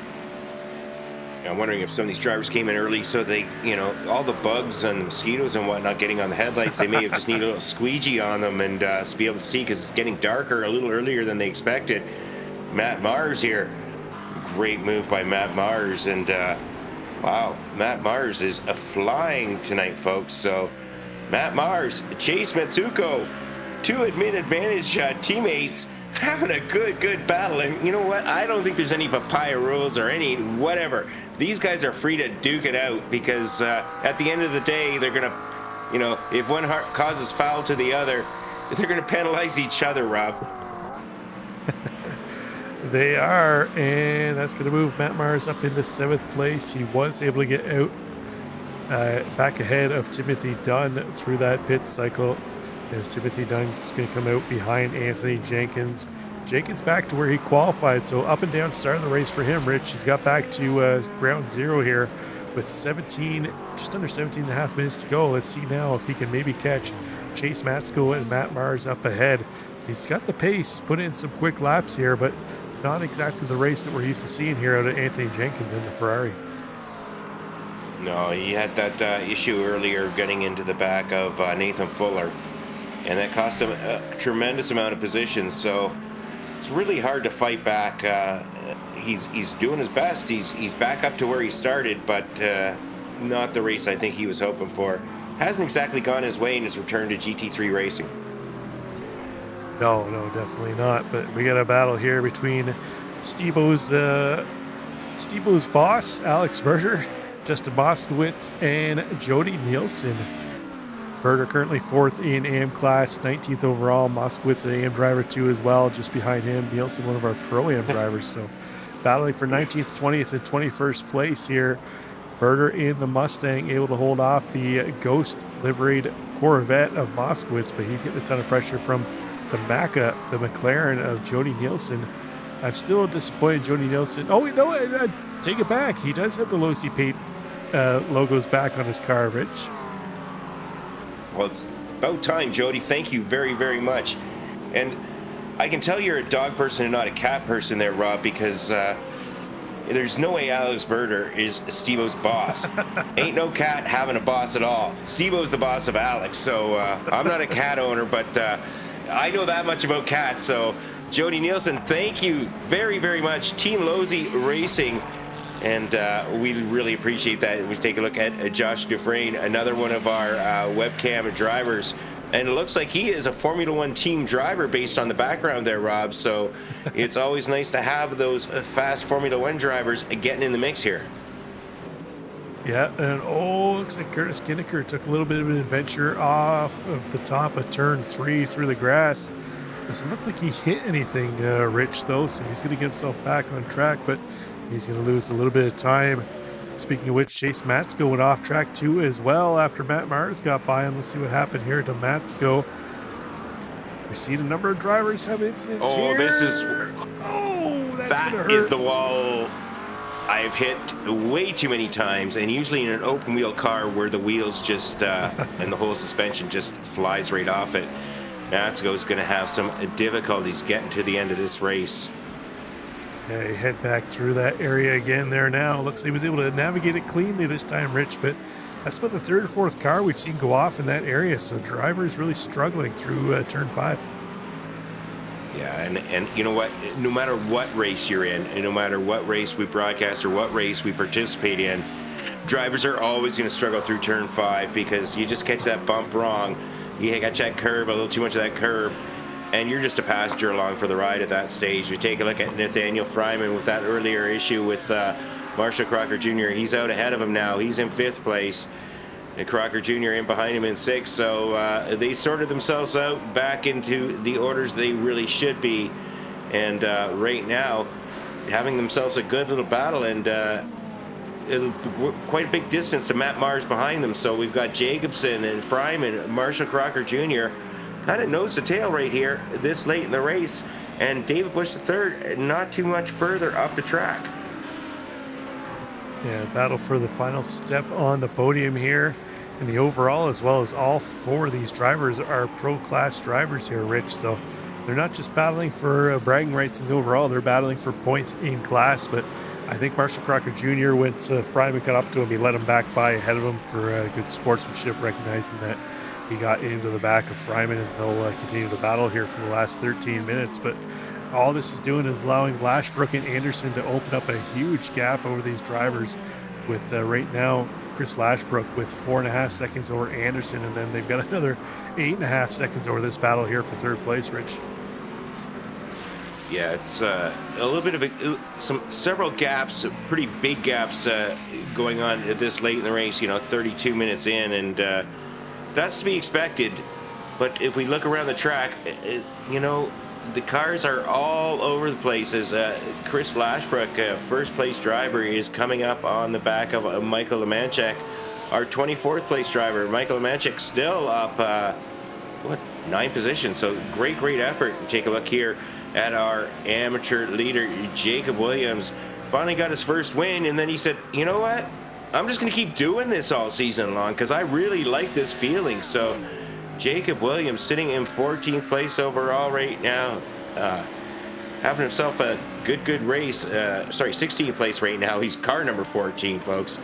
I'm wondering if some of these drivers came in early so they, you know, all the bugs and the mosquitoes and whatnot getting on the headlights, they may have just needed a little squeegee on them and to be able to see, because it's getting darker a little earlier than they expected. Matt Mars here. Great move by Matt Mars. And wow, Matt Mars is flying tonight, folks. So Matt Mars, Chase Matsuko, 2 mid-advantage teammates, having a good battle. And you know what? I don't think there's any papaya rules or any whatever. These guys are free to duke it out, because at the end of the day, they're going to, you know, if one causes foul to the other, they're going to penalize each other, Rob. They are, and that's going to move Matt Mars up into 7th place. He was able to get out back ahead of Timothy Dunn through that pit cycle, as Timothy Dunn's going to come out behind Anthony Jenkins. Jenkins back to where he qualified, so up and down start of the race for him, Rich. He's got back to ground zero here with just under 17 and a half minutes to go. Let's see now if he can maybe catch Chase Matsko and Matt Mars up ahead. He's got the pace. He's put in some quick laps here, but not exactly the race that we're used to seeing here out of Anthony Jenkins in the Ferrari. No, he had that issue earlier getting into the back of Nathan Fuller, and that cost him a tremendous amount of positions. So it's really hard to fight back. He's doing his best. He's back up to where he started, but not the race I think he was hoping for. Hasn't exactly gone his way in his return to GT3 racing. No, definitely not. But we got a battle here between Steve-O's boss, Alex Berger, Justin Moskowitz, and Jody Nielsen. Berger currently 4th in AM class, 19th overall. Moskowitz, an AM driver too as well, just behind him. Nielsen, one of our Pro-Am drivers. So battling for 19th, 20th, and 21st place here. Berger in the Mustang, able to hold off the Ghost liveried Corvette of Moskowitz, but he's getting a ton of pressure from the Macca, the McLaren of Jody Nielsen. I'm still disappointed Jody Nielsen. Oh, no, I take it back. He does have the Losi paint logos back on his car, Rich. Well, it's about time, Jody. Thank you very, very much. And I can tell you're a dog person and not a cat person there, Rob, because there's no way Alex Berger is Steve-O's boss. Ain't no cat having a boss at all. Steve-O's the boss of Alex, so I'm not a cat owner, but I know that much about cats. So Jody Nielsen, thank you very, very much. Team Losi Racing, and we really appreciate that. We take a look at Josh Dufresne, another one of our webcam drivers. And it looks like he is a Formula One team driver based on the background there, Rob. So it's always nice to have those fast Formula One drivers getting in the mix here. Yeah, and looks like Curtis Kinnicker took a little bit of an adventure off of the top of turn 3 through the grass. Doesn't look like he hit anything, Rich, though, so he's going to get himself back on track, but he's going to lose a little bit of time. Speaking of which, Chase Matsko went off track too as well after Matt Mars got by him. Let's see what happened here to Matsko. We see the number of drivers have incidents here. This is... that is the wall I've hit way too many times, and usually in an open wheel car where the wheels just, and the whole suspension just flies right off it. Matsko's going to have some difficulties getting to the end of this race. Yeah, he head back through that area again there now. Looks like he was able to navigate it cleanly this time, Rich, but that's about the 3rd or 4th car we've seen go off in that area, so drivers really struggling through turn 5. Yeah, and you know what? No matter what race you're in, and no matter what race we broadcast or what race we participate in, drivers are always going to struggle through turn 5 because you just catch that bump wrong. You got that curb, a little too much of that curb, and you're just a passenger along for the ride at that stage. We take a look at Nathaniel Fryman with that earlier issue with Marshall Crocker Jr. He's out ahead of him now. He's in 5th place. And Crocker Jr. in behind him in 6th. So they sorted themselves out back into the orders they really should be. And right now, having themselves a good little battle, and it'll be quite a big distance to Matt Mars behind them. So we've got Jacobson and Fryman, Marshall Crocker Jr. kind of nose to tail right here this late in the race, and David Bush III not too much further up the track. Yeah, battle for the final step on the podium here in the overall, as well as all 4 of these drivers are pro class drivers here, Rich. So they're not just battling for bragging rights in the overall, they're battling for points in class. But I think Marshall Crocker Jr. went Fryman got up to him, he let him back by ahead of him for good sportsmanship, recognizing that he got into the back of Fryman, and they'll continue to battle here for the last 13 minutes. But all this is doing is allowing Lashbrook and Anderson to open up a huge gap over these drivers, with right now Chris Lashbrook with 4.5 seconds over Anderson, and then they've got another 8.5 seconds over this battle here for 3rd place, Rich. Yeah, it's a little bit of several gaps, pretty big gaps going on this late in the race, 32 minutes in, and that's to be expected. But if we look around the track, the cars are all over the place. As Chris Lashbrook, 1st place driver, is coming up on the back of Michael Lemanchek, our 24th place driver. Michael Lemanchek still up, 9 positions. So great effort. Take a look here at our amateur leader, Jacob Williams. Finally got his first win, and then he said, you know what? I'm just going to keep doing this all season long because I really like this feeling. So Jacob Williams sitting in 14th place overall right now. Having himself a good race. Sorry, 16th place right now. He's car number 14, folks.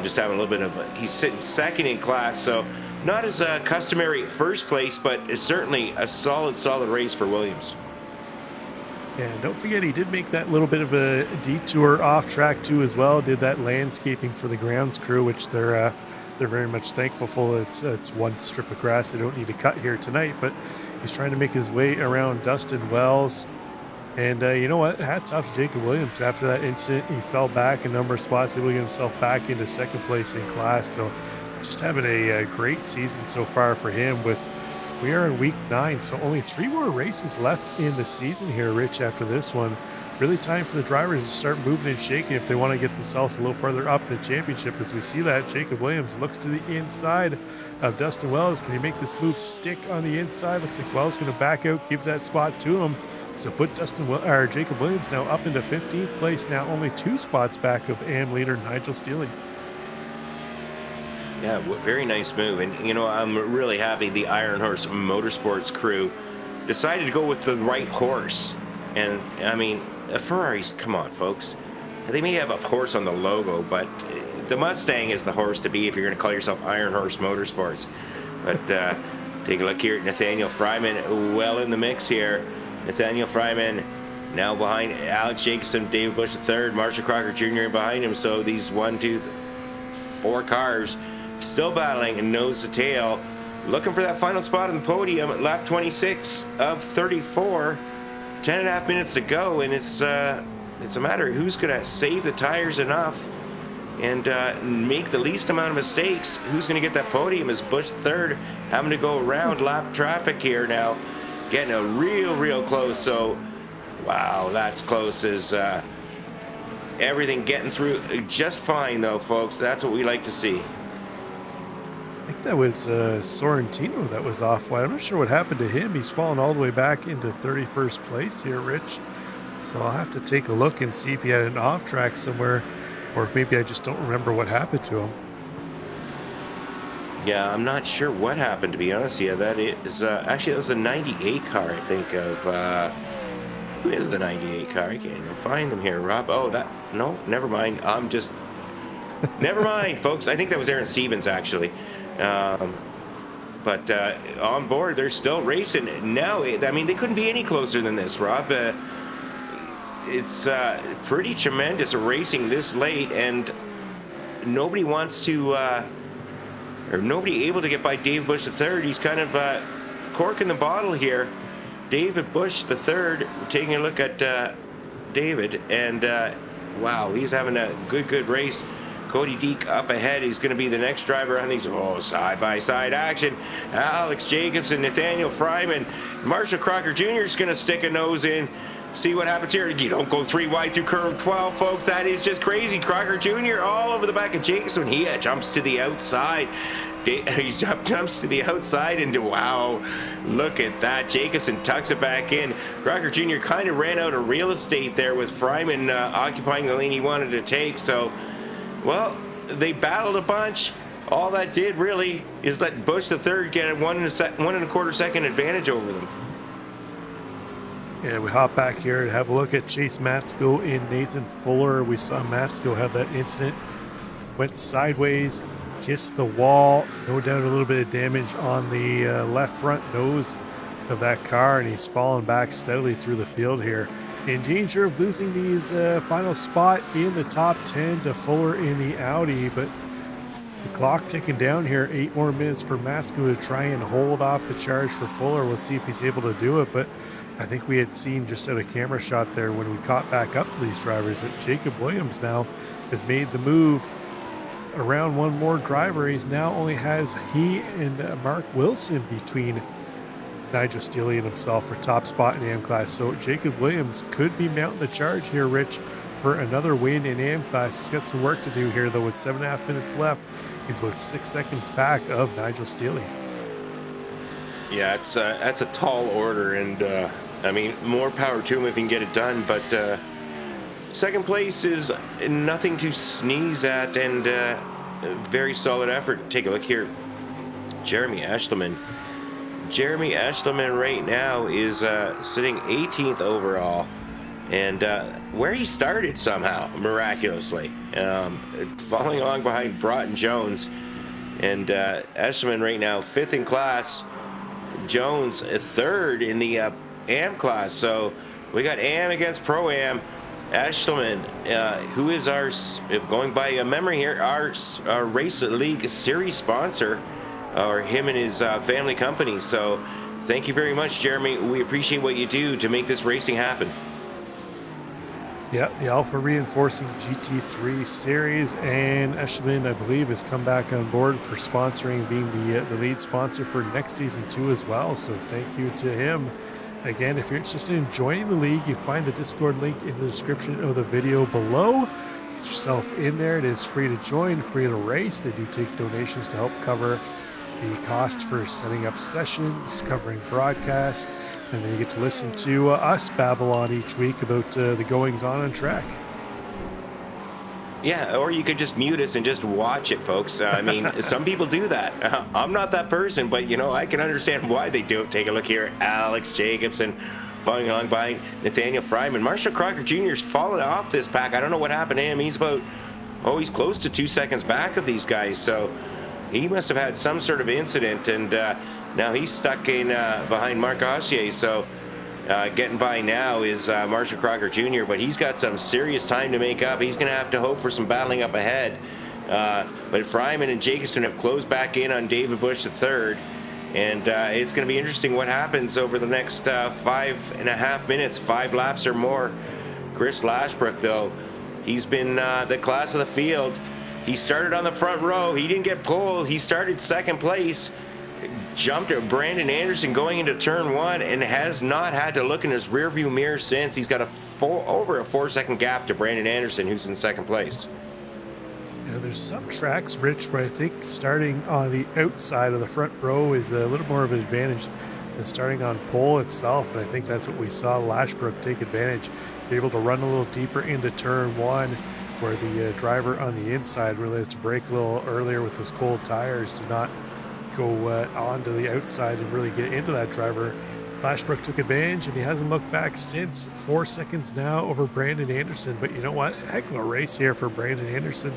Just having a little bit of he's sitting second in class, so not as customary first place, but it's certainly a solid race for Williams. And don't forget, he did make that little bit of a detour off track too as well. Did that landscaping for the grounds crew, which they're very much thankful for. It's one strip of grass they don't need to cut here tonight, but he's trying to make his way around Dustin Wells. And you know what? Hats off to Jacob Williams. After that incident, he fell back a number of spots, able to get himself back into second place in class. So just having a great season so far for him. We are in week 9, so only 3 more races left in the season here, Rich, after this one. Really time for the drivers to start moving and shaking if they want to get themselves a little further up in the championship. As we see that, Jacob Williams looks to the inside of Dustin Wells. Can he make this move stick on the inside? Looks like Wells going to back out, give that spot to him. So put Jacob Williams now up into 15th place, now only 2 spots back of AM leader Nigel Steele. Yeah, very nice move. And, you know, I'm really happy the Iron Horse Motorsports crew decided to go with the right horse. And, I mean, Ferraris, come on, folks. They may have a horse on the logo, but the Mustang is the horse to be if you're going to call yourself Iron Horse Motorsports. But take a look here at Nathaniel Fryman, well in the mix here. Nathaniel Fryman now behind Alex Jacobson, David Bush III, Marshall Crocker Jr. behind him. So these 1, 2, 4 cars still battling and nose to tail, looking for that final spot on the podium at lap 26 of 34. 10.5 minutes to go, and it's a matter of who's going to save the tires enough and make the least amount of mistakes. Who's going to get that podium is Bush third, having to go around lap traffic here now, getting a real close. So, wow, that's close as everything getting through just fine, though, folks. That's what we like to see. I think that was Sorrentino that was off wide. I'm not sure what happened to him. He's fallen all the way back into 31st place here, Rich. So I'll have to take a look and see if he had an off track somewhere, or if maybe I just don't remember what happened to him. Yeah, I'm not sure what happened, to be honest. Yeah, that is actually, that was the 98 car, I think, of who is the 98 car? I can't even find them here, Rob. Oh, no, never mind. I'm just never mind, folks. I think that was Aaron Stevens, actually. But on board, they're still racing now. I mean, they couldn't be any closer than this, Rob. It's pretty tremendous racing this late, and nobody wants to, or nobody able to get by Dave Bush III. He's kind of corking the bottle here. David Bush III, taking a look at David, and wow, he's having a good race. Cody Deek up ahead. He's going to be the next driver on these side-by-side action. Alex Jacobson, Nathaniel Fryman, Marshall Crocker Jr. is going to stick a nose in. See what happens here. You don't go 3 wide through curve 12, folks. That is just crazy. Crocker Jr. all over the back of Jacobson. He jumps to the outside. He jumps to the outside, and wow, look at that. Jacobson tucks it back in. Crocker Jr. kind of ran out of real estate there with Fryman occupying the lane he wanted to take. So, well, they battled a bunch. All that did really is let Bush III get a 1 1/4 second advantage over them. Yeah, we hop back here and have a look at Chase Matsko and Nathan Fuller. We saw Matsko have that incident, went sideways, kissed the wall. No doubt a little bit of damage on the left front nose of that car, and he's fallen back steadily through the field here. In danger of losing these final spot in the top 10 to Fuller in the Audi, but the clock ticking down here. 8 more minutes for Matsko to try and hold off the charge for Fuller. We'll see if he's able to do it, but I think we had seen just at a camera shot there when we caught back up to these drivers that Jacob Williams now has made the move around one more driver. He's now only has he and Mark Wilson between Nigel Steele and himself for top spot in AM class. So Jacob Williams could be mounting the charge here, Rich, for another win in AM class. He's got some work to do here, though. With 7.5 minutes left, he's about 6 seconds back of Nigel Steele. Yeah, that's a tall order, and I mean, more power to him if he can get it done. But second place is nothing to sneeze at, and very solid effort. Take a look here. Jeremy Ashleman Jeremy Eschleman right now is sitting 18th overall, and where he started somehow, miraculously, following along behind Broughton Jones, and Eschleman right now 5th in class, Jones 3rd in the AM class. So we got AM against Pro-Am. Eschleman, who is our, if going by a memory here, our Race League series sponsor, or him and his family company. So thank you very much, Jeremy. We appreciate what you do to make this racing happen. Yeah, the Alpha Reinforcing GT3 series, and Eschleman, I believe, has come back on board for sponsoring, being the lead sponsor for next season too as well. So thank you to him. Again, if you're interested in joining the league, you find the Discord link in the description of the video below. Get yourself in there. It is free to join, free to race. They do take donations to help cover the cost for setting up sessions, covering broadcast, and then you get to listen to us babble on each week about the goings on track. Yeah, or you could just mute us and just watch it, folks. I mean, some people do that. I'm not that person, but, you know, I can understand why they do it. Take a look here. Alex Jacobson following along behind Nathaniel Fryman. Marshall Crocker Jr.'s fallen off this pack. I don't know what happened to him. He's about, he's close to 2 seconds back of these guys. So he must have had some sort of incident, and now he's stuck in behind Marc Ossier. So getting by now is Marshall Crocker Jr., but he's got some serious time to make up. He's going to have to hope for some battling up ahead. But Fryman and Jacobson have closed back in on David Bush III, and it's going to be interesting what happens over the next 5.5 minutes, 5 laps or more. Chris Lashbrook, though, he's been the class of the field. He started on the front row. He didn't get pole. He started second place. Jumped at Brandon Anderson going into turn 1 and has not had to look in his rearview mirror since. He's got over a 4-second gap to Brandon Anderson, who's in second place. Yeah, there's some tracks, Rich, where I think starting on the outside of the front row is a little more of an advantage than starting on pole itself, and I think that's what we saw Lashbrook take advantage, be able to run a little deeper into turn 1, where the driver on the inside really has to brake a little earlier with those cold tires to not go on to the outside and really get into that driver. Lashbrook took advantage, and he hasn't looked back since. 4 seconds now over Brandon Anderson, but you know what? Heck of a race here for Brandon Anderson.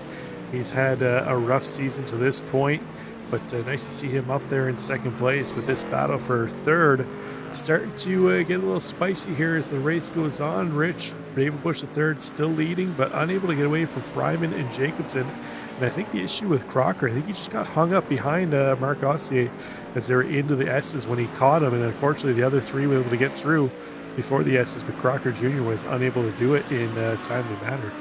He's had a rough season to this point, but nice to see him up there in second place with this battle for third. Starting to get a little spicy here as the race goes on. Rich, David Bush III still leading, but unable to get away from Fryman and Jacobson. And I think the issue with Crocker, I think he just got hung up behind Marc Ossier as they were into the S's when he caught him. And unfortunately, the other three were able to get through before the S's, but Crocker Jr. was unable to do it in a timely manner.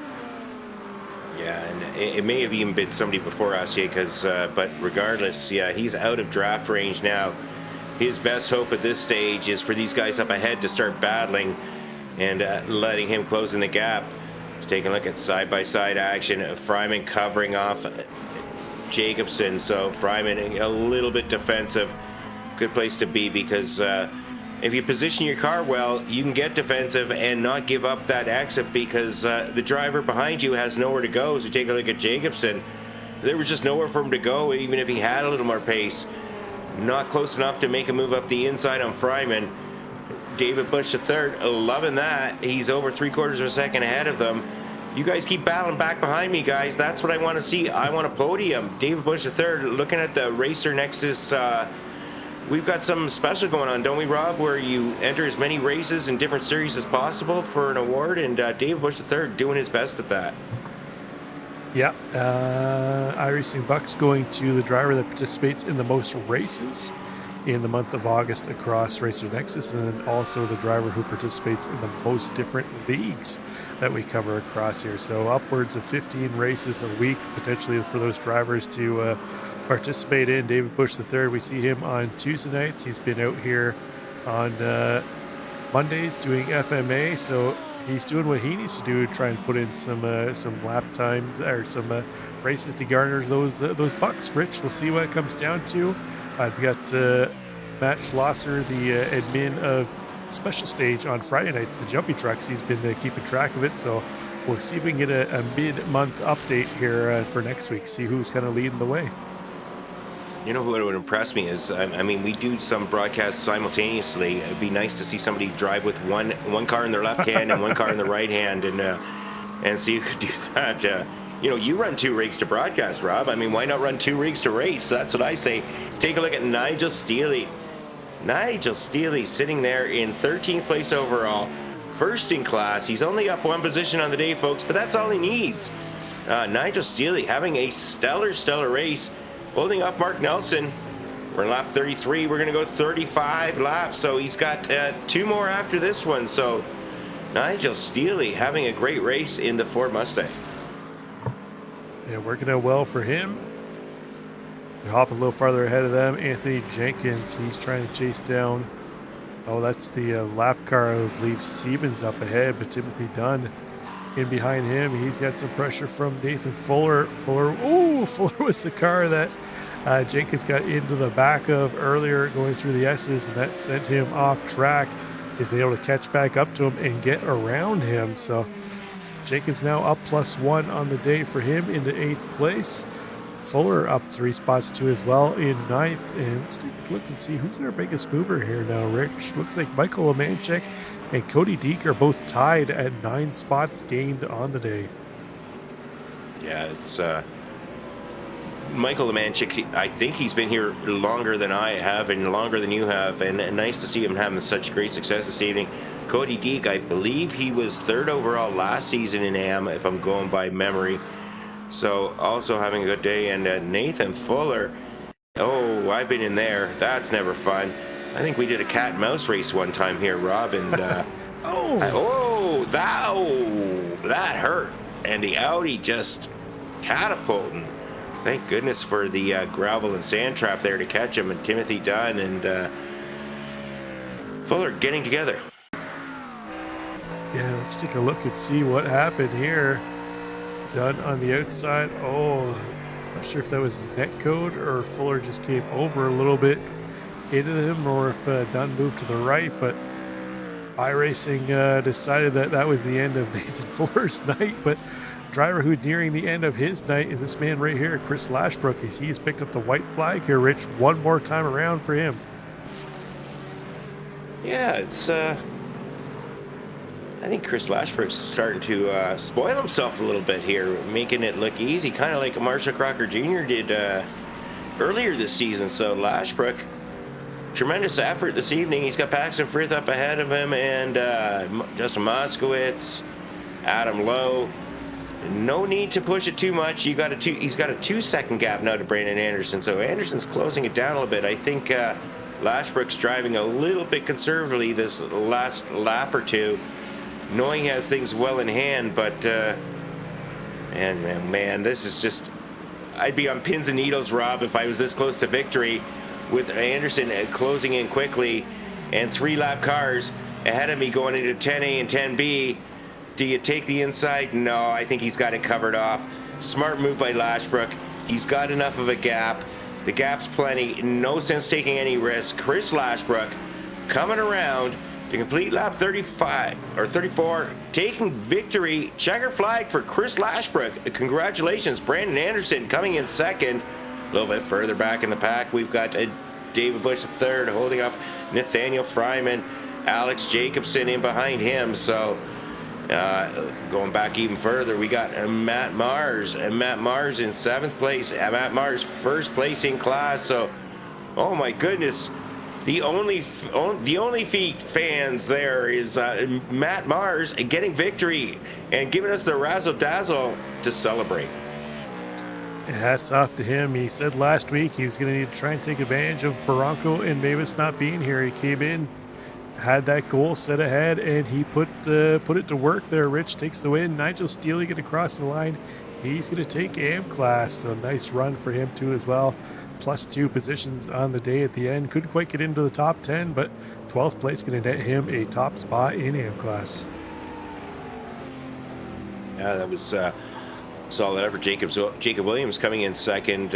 Yeah, and it may have even been somebody before Ossier, but regardless, yeah, he's out of draft range now. His best hope at this stage is for these guys up ahead to start battling and letting him close in the gap. Just taking a look at side-by-side action. Fryman covering off Jacobson, so Fryman a little bit defensive. Good place to be, because if you position your car well, you can get defensive and not give up that exit, because the driver behind you has nowhere to go. So take a look at Jacobson. There was just nowhere for him to go, even if he had a little more pace. Not close enough to make a move up the inside on Fryman. David Bush III, loving that. He's over 3/4 of a second ahead of them. You guys keep battling back behind me, guys. That's what I want to see. I want a podium. David Bush III, looking at the Racer Nexus. We've got something special going on, don't we, Rob? Where you enter as many races in different series as possible for an award, and David Bush III doing his best at that. Yeah, iRacing Bucks going to the driver that participates in the most races in the month of August across Racer Nexus, and then also the driver who participates in the most different leagues that we cover across here. So upwards of 15 races a week potentially for those drivers to participate in. David Bush III, we see him on Tuesday nights. He's been out here on Mondays doing FMA, so he's doing what he needs to do to try and put in some lap times or some races to garner those bucks. Rich, we'll see what it comes down to. I've got Matt Schlosser, the admin of Special Stage on Friday nights, the Jumpy Trucks. He's been keeping track of it, so we'll see if we can get a mid-month update here for next week, see who's kind of leading the way. You know what would impress me is, I mean, we do some broadcasts simultaneously. It'd be nice to see somebody drive with one car in their left hand and one car in their right hand, and so you could do that. You know, you run 2 rigs to broadcast, Rob. I mean, why not run 2 rigs to race? That's what I say. Take a look at Nigel Steely. Nigel Steely sitting there in 13th place overall, first in class. He's only up 1 position on the day, folks, but that's all he needs. Nigel Steely having a stellar race, holding off Mark Nelson. We're in lap 33. We're going to go 35 laps, so he's got 2 more after this one. So Nigel Steely having a great race in the Ford Mustang. Yeah, working out well for him. They're hopping a little farther ahead of them. Anthony Jenkins, he's trying to chase down. Oh, that's the lap car. I believe Siemens up ahead, but Timothy Dunn in behind him. He's got some pressure from Nathan Fuller. Fuller was the car that Jenkins got into the back of earlier going through the S's, and that sent him off track. He's been able to catch back up to him and get around him. So Jenkins now up +1 on the day for him into 8th place. Fuller up 3 spots too as well in 9th. And let's take a look and see who's our biggest mover here now, Rich. Looks like Michael Lemanchik and Cody Deek are both tied at 9 spots gained on the day. Yeah, it's Michael Lemanchik. I think he's been here longer than I have and longer than you have, and nice to see him having such great success this evening. Cody Deek, I believe he was 3rd overall last season in AM, if I'm going by memory. So also having a good day. And Nathan Fuller, oh, I've been in there. That's never fun. I think we did a cat and mouse race one time here, Rob, and that hurt. And the Audi just catapulting. Thank goodness for the gravel and sand trap there to catch him, and Timothy Dunn and Fuller getting together. Yeah, let's take a look and see what happened here. Dunn on the outside. Oh, not sure if that was net code or Fuller just came over a little bit into him, or if Dunn moved to the right, but iRacing decided that was the end of Nathan Fuller's night. But driver who's nearing the end of his night is this man right here, Chris Lashbrook. He's picked up the white flag here, Rich, one more time around for him. Yeah, it's I think Chris Lashbrook's starting to spoil himself a little bit here, making it look easy, kind of like Marshall Crocker Jr. did earlier this season. So Lashbrook, tremendous effort this evening. He's got Paxton Frith up ahead of him, and Justin Moskowitz, Adam Lowe. No need to push it too much. He's got a 2-second gap now to Brandon Anderson. So Anderson's closing it down a little bit. I think Lashbrook's driving a little bit conservatively this last lap or two, knowing he has things well in hand, but man, this is just, I'd be on pins and needles, Rob, if I was this close to victory with Anderson closing in quickly and 3-lap cars ahead of me going into 10A and 10B. Do you take the inside? No, I think he's got it covered off. Smart move by Lashbrook. He's got enough of a gap. The gap's plenty. No sense taking any risk. Chris Lashbrook coming around to complete lap 35 or 34, taking victory. Checker flag for Chris Lashbrook. Congratulations. Brandon Anderson coming in second. A little bit further back in the pack, we've got David Bush III holding off Nathaniel Fryman, Alex Jacobson in behind him. So going back even further, we got Matt Mars, and Matt Mars in 7th place. Matt Mars first place in class. So, oh my goodness. The only feat fans there is Matt Mars getting victory and giving us the razzle dazzle to celebrate. Hats off to him. He said last week he was going to need to try and take advantage of Barranco and Mavis not being here. He came in, had that goal set ahead, and he put it to work there. Rich takes the win. Nigel Steele getting across the line. He's going to take AM class, so nice run for him too as well. +2 positions on the day at the end. Couldn't quite get into the top 10, but 12th place going to net him a top spot in AM class. Yeah, that was solid effort. Jacob Williams coming in second.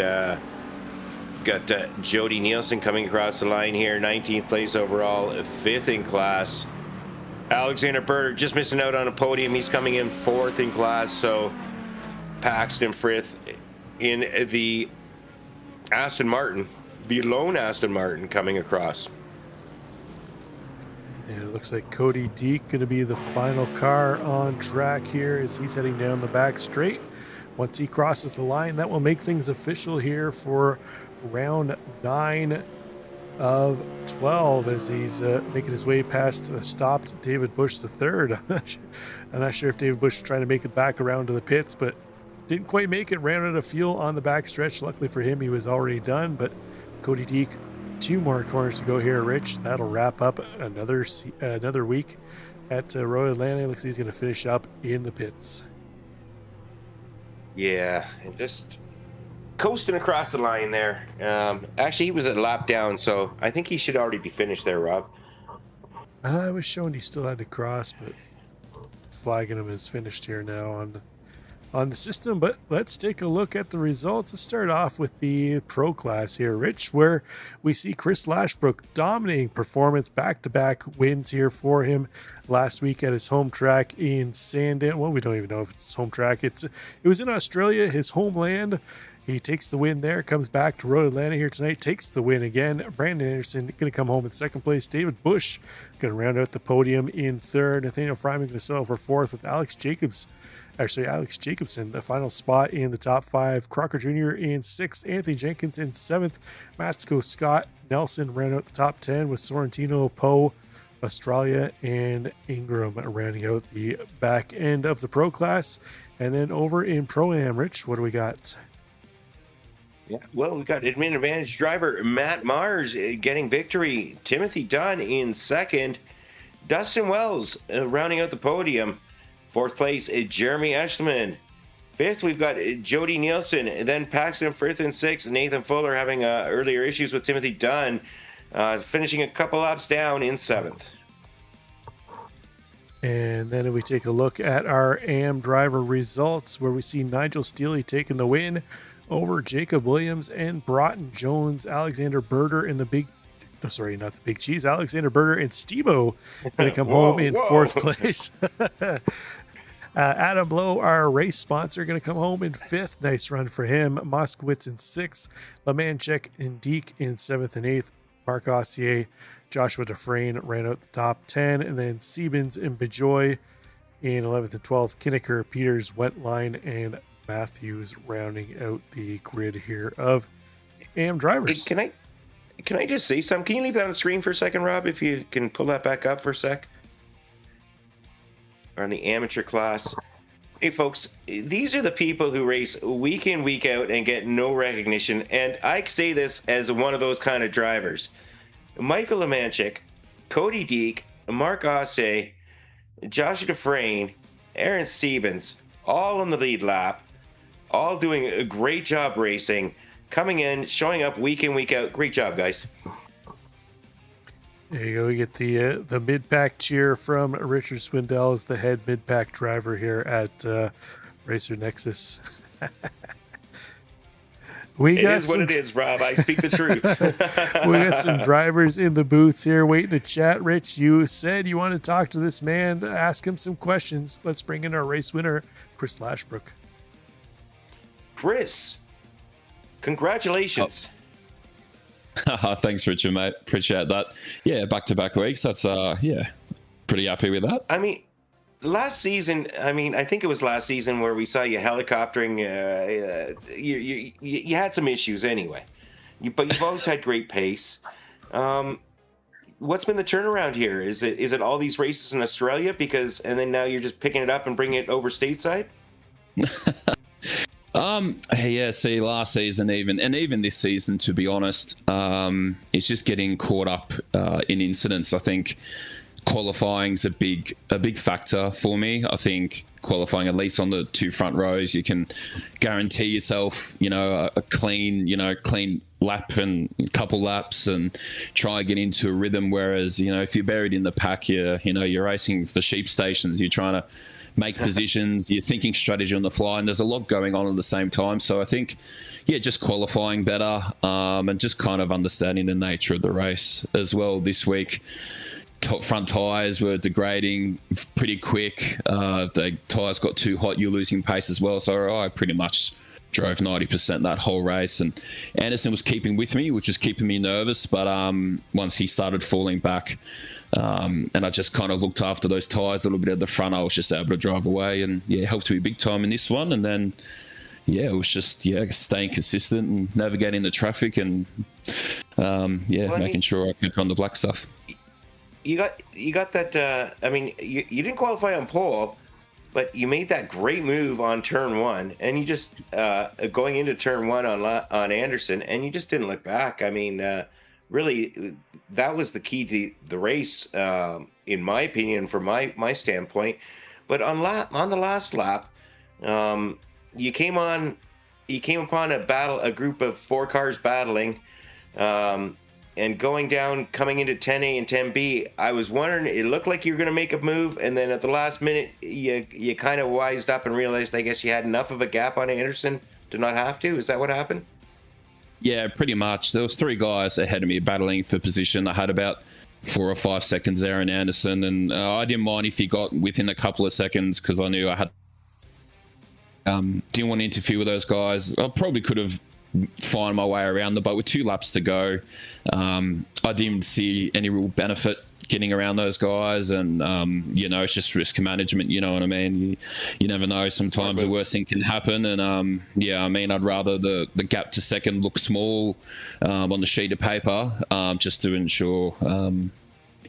Got Jody Nielsen coming across the line here, 19th place overall, 5th in class. Alexander Berger just missing out on a podium. He's coming in 4th in class. So Paxton Frith in the Aston Martin the lone Aston Martin coming across. And it looks like Cody Deek going to be the final car on track here as he's heading down the back straight. Once he crosses the line, that will make things official here for round 9 of 12 as he's making his way past stopped David Busch III. I'm not sure if David Busch is trying to make it back around to the pits, but didn't quite make it. Ran out of fuel on the back stretch. Luckily for him, he was already done, but Cody Deek, 2 more corners to go here, Rich. That'll wrap up another week at Road Atlanta. Looks like he's going to finish up in the pits. Yeah, and just coasting across the line there. Actually, he was a lap down, so I think he should already be finished there, Rob. I was showing he still had to cross, but flagging him as finished here now on the system. But let's take a look at the results. Let's start off with the pro class here, Rich, where we see Chris Lashbrook dominating performance, back-to-back wins here for him last week at his home track in Sandown. Well, we don't even know if it's his home track. It was in Australia, his homeland. He takes the win there, comes back to Road Atlanta here tonight, takes the win again. Brandon Anderson going to come home in second place. David Busch going to round out the podium in third. Nathaniel Fryman going to settle for fourth with Alex Jacobson, the final spot in the top 5. Crocker Jr. in 6th. Anthony Jenkins in 7th. Matsko Scott Nelson round out the top 10 with Sorrentino, Poe, Australia, and Ingram rounding out the back end of the pro class. And then over in Pro-Am, Rich, what do we got? Yeah, well, we've got admin advantage driver Matt Mars getting victory. Timothy Dunn in 2nd. Dustin Wells rounding out the podium. 4th place, Jeremy Eschleman. 5th, we've got Jody Nielsen. And then Paxton Firth in 6th. Nathan Fuller having earlier issues with Timothy Dunn. Finishing a couple laps down in 7th. And then if we take a look at our AM driver results, where we see Nigel Steele taking the win over Jacob Williams and Broughton Jones. Alexander Berger in the Alexander Berger and Stebo going to come home in 4th place. Adam Lowe, our race sponsor, going to come home in 5th. Nice run for him. Moskowitz in 6th. Lemanchek and Deek in 7th and 8th. Mark Ossier, Joshua Dufresne ran out the top 10. And then Siebens and Bejoy in 11th and 12th. Kinnicker, Peters, Wentline, and Matthews rounding out the grid here of AM drivers. Can I just say something? Can you leave that on the screen for a second, Rob, if you can pull that back up for a sec? Or in the amateur class. Hey, folks, these are the people who race week in, week out and get no recognition. And I say this as one of those kind of drivers. Michael Lemanchik, Cody Deek, Mark Osse, Joshua Dufresne, Aaron Siebens, all on the lead lap, all doing a great job racing, coming in, showing up week in, week out. Great job, guys. There you go. We get the mid-pack cheer from Richard Swindell as the head mid-pack driver here at Racer Nexus. It is what it is, Rob. I speak the truth. We got some drivers in the booth here waiting to chat. Rich, you said you want to talk to this man, ask him some questions. Let's bring in our race winner, Chris Lashbrook. Chris, congratulations. Thanks, Richard, mate. Appreciate that. Yeah, back-to-back weeks. That's, pretty happy with that. I mean, last season, I think it was last season where we saw you helicoptering. You had some issues anyway, but you've always had great pace. What's been the turnaround here? Is it all these races in Australia? And then now you're just picking it up and bringing it over stateside? See, last season even this season, to be honest, it's just getting caught up in incidents. I think qualifying's a big factor for me. I think qualifying, at least on the 2 front rows, you can guarantee yourself, a clean lap and a couple laps and try and get into a rhythm. Whereas, if you're buried in the pack, you're racing for sheep stations. You're trying to make positions, you're thinking strategy on the fly, and there's a lot going on at the same time. So I think, just qualifying better and just kind of understanding the nature of the race as well this week. Top front tyres were degrading pretty quick. The tyres got too hot, you're losing pace as well. So I pretty much drove 90% that whole race, and Anderson was keeping with me, which was keeping me nervous. But once he started falling back, and I just kind of looked after those tyres a little bit at the front, I was just able to drive away, and yeah, it helped me big time in this one. And then it was just staying consistent and navigating the traffic, and making sure I kept on the black stuff. You got that. You didn't qualify on pole, but you made that great move on turn one, and you just going into turn one on Anderson, and you just didn't look back. I mean, really, that was the key to the race, in my opinion, from my standpoint. But on the last lap, you came upon a group of 4 cars battling, and going down, coming into 10A and 10B. I was wondering, it looked like you were going to make a move, and then at the last minute, you kind of wised up and realized, I guess, you had enough of a gap on Anderson to not have to. Is that what happened? Yeah, pretty much. There was 3 guys ahead of me battling for position. I had about 4 or 5 seconds there in Anderson, and I didn't mind if he got within a couple of seconds, because I knew I had didn't want to interfere with those guys. I probably could have find my way around them, but with 2 laps to go, I didn't see any real benefit getting around those guys, and it's just risk management, you know what I mean? You never know, sometimes the worst thing can happen, and I'd rather the gap to second look small on the sheet of paper, just to ensure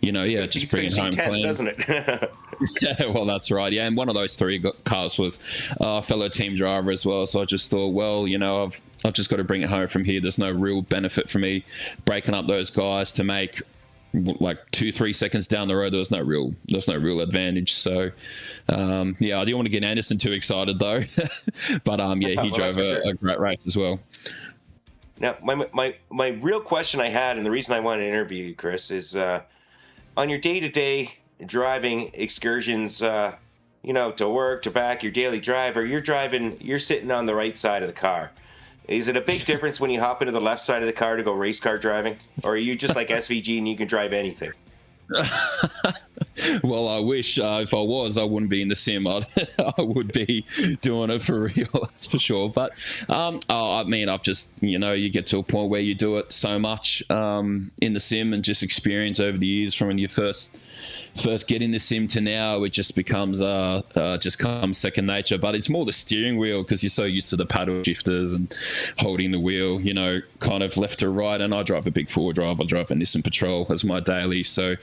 just bring it home clean, doesn't it? Yeah, well, that's right. Yeah, and one of those 3 cars was a fellow team driver as well. So I just thought, well, I've just got to bring it home from here. There's no real benefit for me breaking up those guys to make like 2-3 seconds down the road. There's no real advantage. So I didn't want to get Anderson too excited though. But he drove a great race as well. Now, my real question I had, and the reason I wanted to interview you, Chris, is on your day-to-day driving excursions, to work, to back, your daily drive, or you're sitting on the right side of the car. Is it a big difference when you hop into the left side of the car to go race car driving? Or are you just like SVG and you can drive anything? Well, I wish if I was, I wouldn't be in the sim. I would be doing it for real, that's for sure. But I've just, you get to a point where you do it so much in the sim, and just experience over the years from when you first get in the sim to now, it just becomes comes second nature. But it's more the steering wheel, because you're so used to the paddle shifters and holding the wheel, kind of left to right. And I drive a big 4-wheel. I drive a Nissan Patrol as my daily. So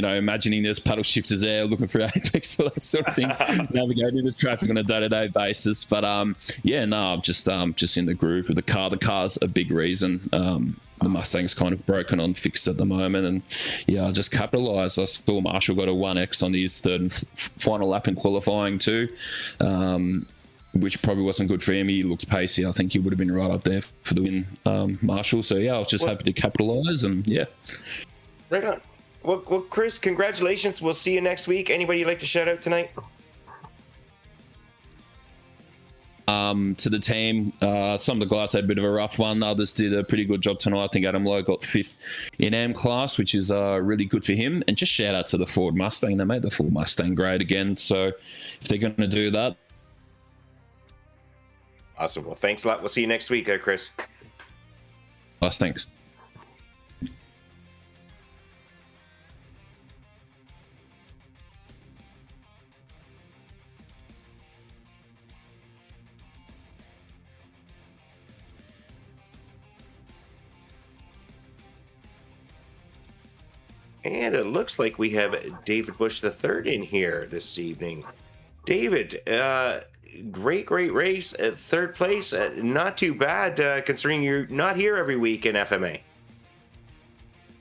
imagining there's paddle shifters there, looking for apex, all that sort of thing, navigating the traffic on a day-to-day basis. But I'm just in the groove with the car. The car's a big reason. The Mustang's kind of broken on fixed at the moment, and I just capitalised. I saw Marshall got a 1X on his third and final lap in qualifying too, which probably wasn't good for him. He looked pacey. I think he would have been right up there for the win, Marshall. So I was just happy to capitalise, and right on. Well, Chris, congratulations. We'll see you next week. Anybody you'd like to shout out tonight? To the team, some of the guys had a bit of a rough one. Others did a pretty good job tonight. I think Adam Lowe got 5th in AM class, which is really good for him. And just shout out to the Ford Mustang. They made the Ford Mustang great again. So if they're going to do that. Awesome. Well, thanks a lot. We'll see you next week, Chris. Thanks. And it looks like we have David Bush III in here this evening. David, great race. 3rd place, not too bad considering you're not here every week in FMA.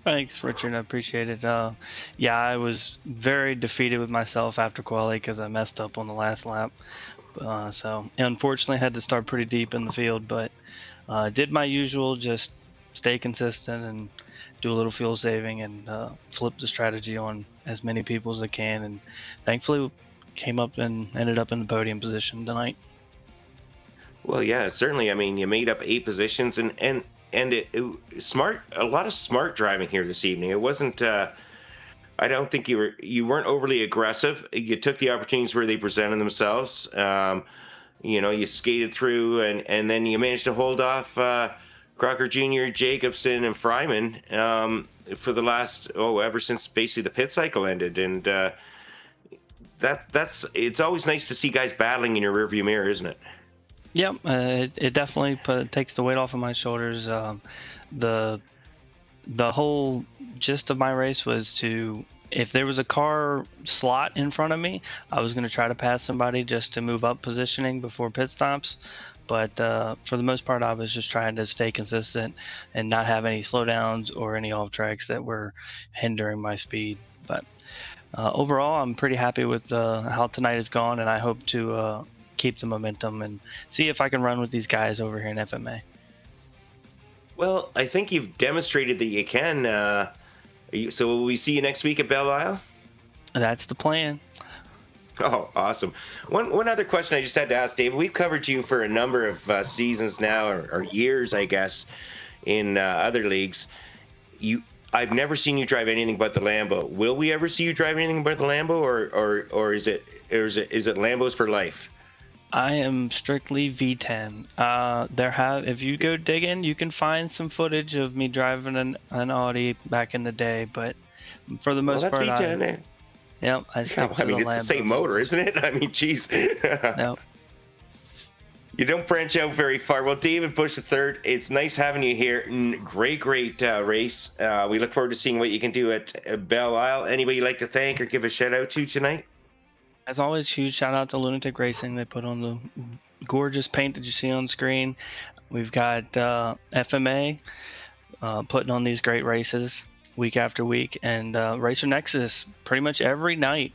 Thanks, Richard. I appreciate it. I was very defeated with myself after quali because I messed up on the last lap. So unfortunately, I had to start pretty deep in the field, but did my usual, just stay consistent and do a little fuel saving, and flip the strategy on as many people as I can, and thankfully came up and ended up in the podium position tonight. Well, yeah, certainly. I mean, you made up 8 positions, and it smart. A lot of smart driving here this evening. It wasn't. I don't think you weren't overly aggressive. You took the opportunities where they presented themselves. you skated through, and then you managed to hold off Crocker Jr., Jacobson, and Fryman for the last ever since basically the pit cycle ended, and that's it's always nice to see guys battling in your rearview mirror, isn't it? Yep, it definitely takes the weight off of my shoulders. The whole gist of my race was to, if there was a car slot in front of me, I was going to try to pass somebody just to move up positioning before pit stops. But for the most part, I was just trying to stay consistent and not have any slowdowns or any off tracks that were hindering my speed. But overall, I'm pretty happy with how tonight has gone, and I hope to keep the momentum and see if I can run with these guys over here in FMA. Well, I think you've demonstrated that you can. So will we see you next week at Belle Isle? That's the plan. Oh, awesome. One other question I just had to ask, David. We've covered you for a number of seasons now, or years, I guess, in other leagues. I've never seen you drive anything but the Lambo. Will we ever see you drive anything but the Lambo, or is it Lambos for life? I am strictly V10. If you go digging, you can find some footage of me driving an Audi back in the day, but for the most part, V10. Yep, I stick to the Lambo. It's the same motor, isn't it? I mean, geez. Yep. You don't branch out very far. Well, David Bush III, it's nice having you here. Great race. We look forward to seeing what you can do at Belle Isle. Anybody you'd like to thank or give a shout out to tonight? As always, huge shout out to Lunatic Racing. They put on the gorgeous paint that you see on screen. We've got FMA putting on these great races week after week, and Racer Nexus pretty much every night.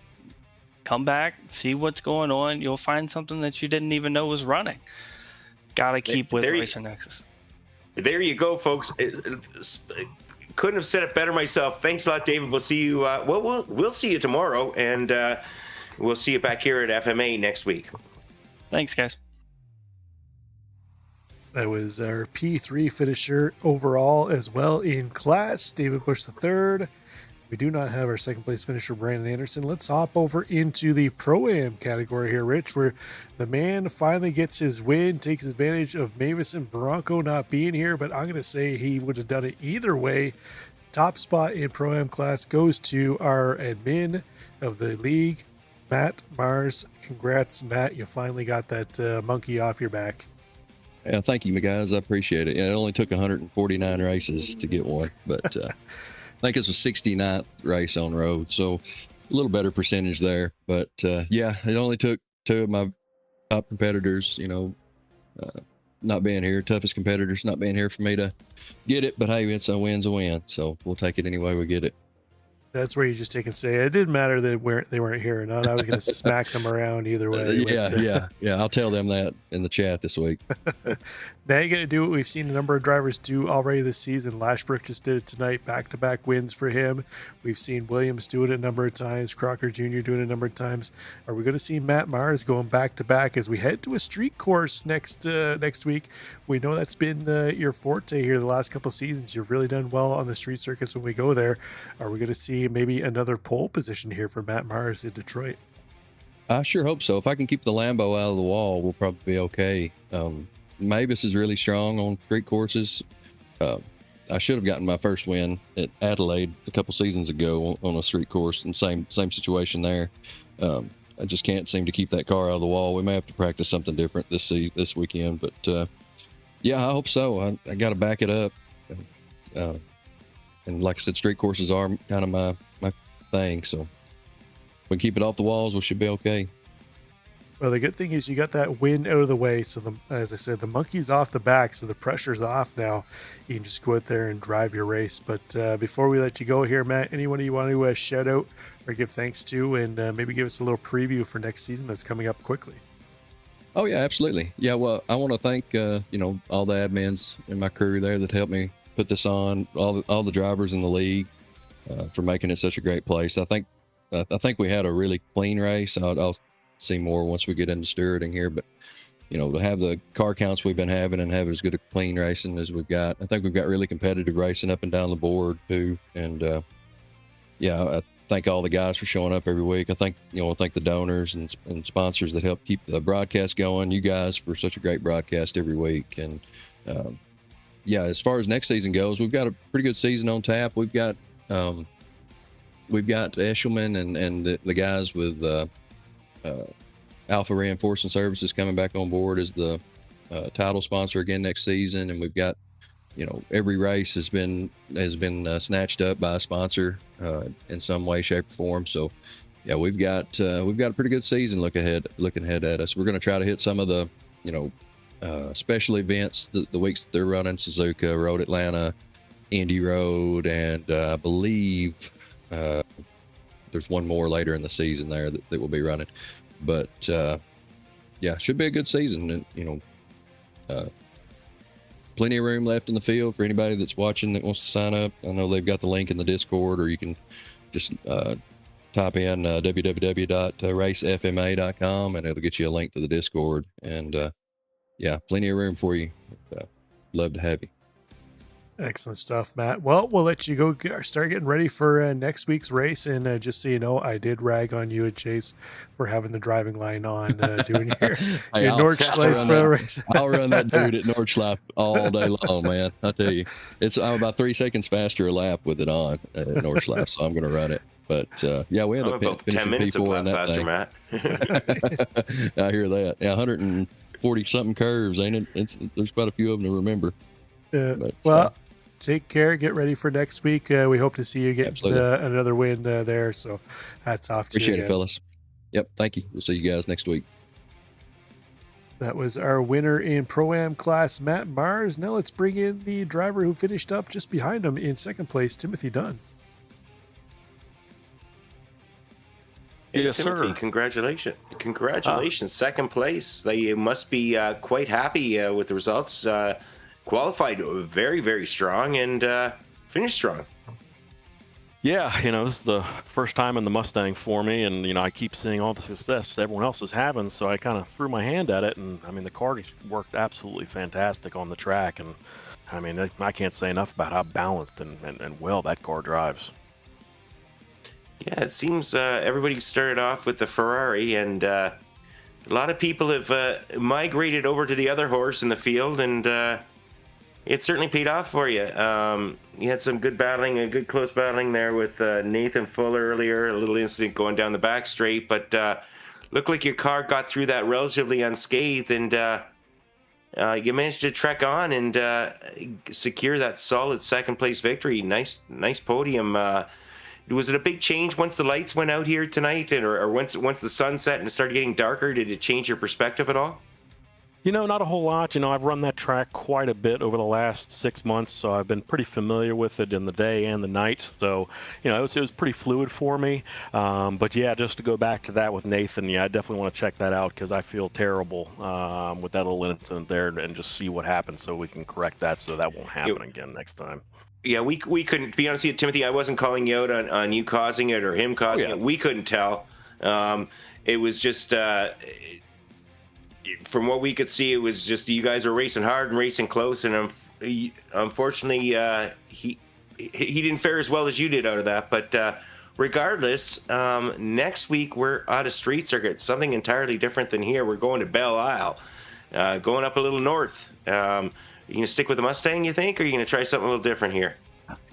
Come back, see what's going on. You'll find something that you didn't even know was running. Gotta keep with Racer Nexus. There you go, folks. Couldn't have said it better myself. Thanks a lot, David. We'll see you. We'll see you tomorrow, and we'll see you back here at FMA next week. Thanks, guys. That was our P3 finisher overall as well in class, David Bush III. We do not have our second place finisher, Brandon Anderson. Let's hop over into the Pro-Am category here, Rich, where the man finally gets his win, takes advantage of Mavis and Bronco not being here, but I'm going to say he would have done it either way. Top spot in Pro-Am class goes to our admin of the league, Matt Mars. Congrats, Matt. You finally got that monkey off your back. Yeah, thank you, guys. I appreciate it. Yeah, it only took 149 races to get one, but I think it's a 69th race on road, so a little better percentage there. But yeah, it only took two of my top competitors, not being here, toughest competitors not being here for me to get it. But hey, it's a win's a win, so we'll take it any way we get it. That's where you just take and say it didn't matter that they weren't here or not. I was going to smack them around either way. Yeah. I'll tell them that in the chat this week. Now you got to do what we've seen a number of drivers do already this season. Lashbrook just did it tonight, back-to-back wins for him. We've seen Williams do it a number of times, Crocker Jr. doing it a number of times. Are we going to see Matt Mars going back-to-back as we head to a street course next week? We know that's been your forte here the last couple seasons. You've really done well on the street circuits when we go there. Are we going to see maybe another pole position here for Matt Mars in Detroit? I sure hope so. If I can keep the Lambo out of the wall, we'll probably be okay. Mavis is really strong on street courses. I should have gotten my first win at Adelaide a couple seasons ago on a street course, and same situation there. I just can't seem to keep that car out of the wall. We may have to practice something different this weekend, but yeah, I hope so. I got to back it up. And like I said, street courses are kind of my thing. So if we keep it off the walls, we should be okay. Well, the good thing is you got that win out of the way. So, as I said, the monkey's off the back, so the pressure's off now. You can just go out there and drive your race. But before we let you go here, Matt, anyone you want to shout out or give thanks to, and maybe give us a little preview for next season that's coming up quickly? Oh, yeah, absolutely. Yeah, well, I want to thank, all the admins and my crew there that helped me put this on, all the drivers in the league for making it such a great place. I think we had a really clean race. I'll see more once we get into stewarding here, but to have the car counts we've been having and have as good a clean racing as we've got, I think we've got really competitive racing up and down the board too. And yeah, thank all the guys for showing up every week. I thank the donors and sponsors that help keep the broadcast going. You guys for such a great broadcast every week. And yeah, as far as next season goes, we've got a pretty good season on tap. We've got Eshelman and the guys with Alpha Reinforcing Services coming back on board as the title sponsor again next season, and we've got, every race has been snatched up by a sponsor in some way, shape, or form. So yeah, we've got a pretty good season looking ahead at us. We're going to try to hit some of the special events the weeks that they're running: Suzuka, Road Atlanta, Indy Road, and I believe there's one more later in the season there that we'll be running. But yeah, should be a good season. And plenty of room left in the field for anybody that's watching that wants to sign up. I know they've got the link in the Discord, or you can just type in www.racefma.com and it'll get you a link to the Discord. And yeah, plenty of room for you. Love to have you. Excellent stuff, Matt. Well, we'll let you go start getting ready for next week's race. And just so you know, I did rag on you and Chase for having the driving line on doing your Nordschleife race. I'll run that dude at Nordschleife all day long, man. I tell you, I'm about 3 seconds faster a lap with it on at Nordschleife, so I'm going to run it. But yeah, we ended up finishing 10 minutes P4 on that faster, thing. Matt. I hear that. Yeah, 140 something curves, ain't it? There's quite a few of them to remember. Well, take care. Get ready for next week. We hope to see you get another win there. So hats off to you. Appreciate it, fellas. Yep. Thank you. We'll see you guys next week. That was our winner in Pro-Am class, Matt Mars. Now let's bring in the driver who finished up just behind him in second place, Timothy Dunn. Yes, Timothy, sir. Congratulations. Second place. You must be quite happy with the results. Qualified very, very strong and finished strong. Yeah, this is the first time in the Mustang for me, and I keep seeing all the success everyone else is having, so I kind of threw my hand at it, and the car worked absolutely fantastic on the track, and I can't say enough about how balanced and well that car drives. Yeah, it seems everybody started off with the Ferrari, and a lot of people have migrated over to the other horse in the field, and it certainly paid off for you. You had some good battling, a good close battling there with Nathan Fuller earlier, a little incident going down the back straight, but looked like your car got through that relatively unscathed, and you managed to trek on and secure that solid second place victory. Nice podium. Was it a big change once the lights went out here tonight, or once the sun set and it started getting darker? Did it change your perspective at all? Not a whole lot. I've run that track quite a bit over the last 6 months, so I've been pretty familiar with it in the day and the night. So, it was pretty fluid for me. But yeah, just to go back to that with Nathan, I definitely want to check that out because I feel terrible with that little incident there, and just see what happened so we can correct that so that won't happen again next time. Yeah, we couldn't, to be honest with you, Timothy, I wasn't calling you out on you causing it or him causing it. We couldn't tell. It was just... from what we could see, it was just you guys were racing hard and racing close, and unfortunately, he didn't fare as well as you did out of that. But regardless, next week we're out of street circuit, something entirely different than here. We're going to Belle Isle, going up a little north. You gonna stick with the Mustang, you think, or are you gonna try something a little different here?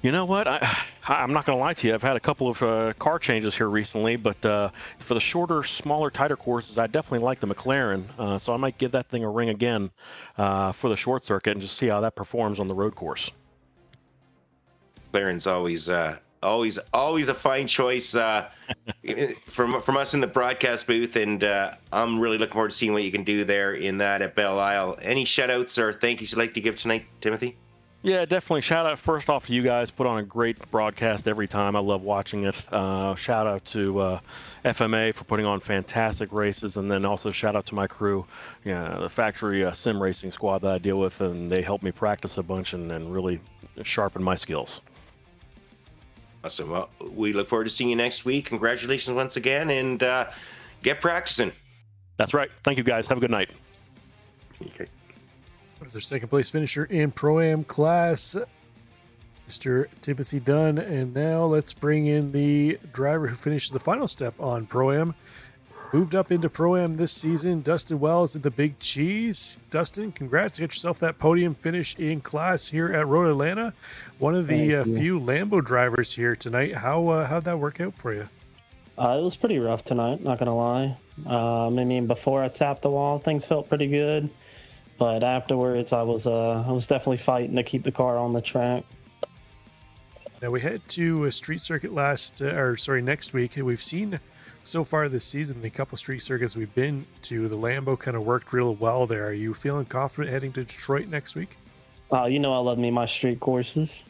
You know what? I'm not going to lie to you. I've had a couple of car changes here recently, but for the shorter, smaller, tighter courses, I definitely like the McLaren. So I might give that thing a ring again for the short circuit and just see how that performs on the road course. McLaren's always a fine choice from us in the broadcast booth, and I'm really looking forward to seeing what you can do there in that at Belle Isle. Any shout-outs or thank yous you'd like to give tonight, Timothy? Yeah, definitely. Shout out first off to you guys. Put on a great broadcast every time. I love watching it. Shout out to FMA for putting on fantastic races, and then also shout out to my crew, the factory sim racing squad that I deal with, and they help me practice a bunch and really sharpen my skills. Awesome. Well, we look forward to seeing you next week. Congratulations once again, and get practicing. That's right. Thank you, guys. Have a good night. Okay. Was their second place finisher in Pro-Am class. Mr. Timothy Dunn. And now let's bring in the driver who finished the final step on Pro-Am. Moved up into Pro-Am this season, Dustin Wells at the Big Cheese. Dustin, congrats. You got yourself that podium finish in class here at Road Atlanta. One of the few Lambo drivers here tonight. How'd that work out for you? It was pretty rough tonight, not going to lie. I mean, before I tapped the wall, things felt pretty good. But afterwards, I was definitely fighting to keep the car on the track. Now, we head to a street circuit next week. We've seen so far this season, the couple street circuits we've been to, the Lambo kind of worked real well there. Are you feeling confident heading to Detroit next week? You know I love me my street courses.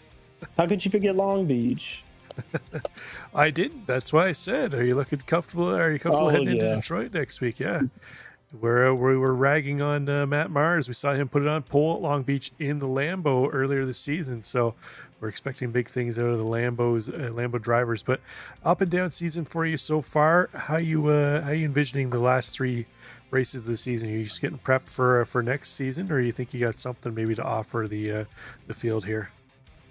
How could you forget Long Beach? I didn't. That's why I said, are you looking comfortable? Are you comfortable heading into Detroit next week? Yeah. We were ragging on Matt Mars. We saw him put it on pole at Long Beach in the Lambo earlier this season. So we're expecting big things out of the Lambo drivers. But up and down season for you so far. How you envisioning the last 3 races of the season? Are you just getting prepped for next season, or you think you got something maybe to offer the field here?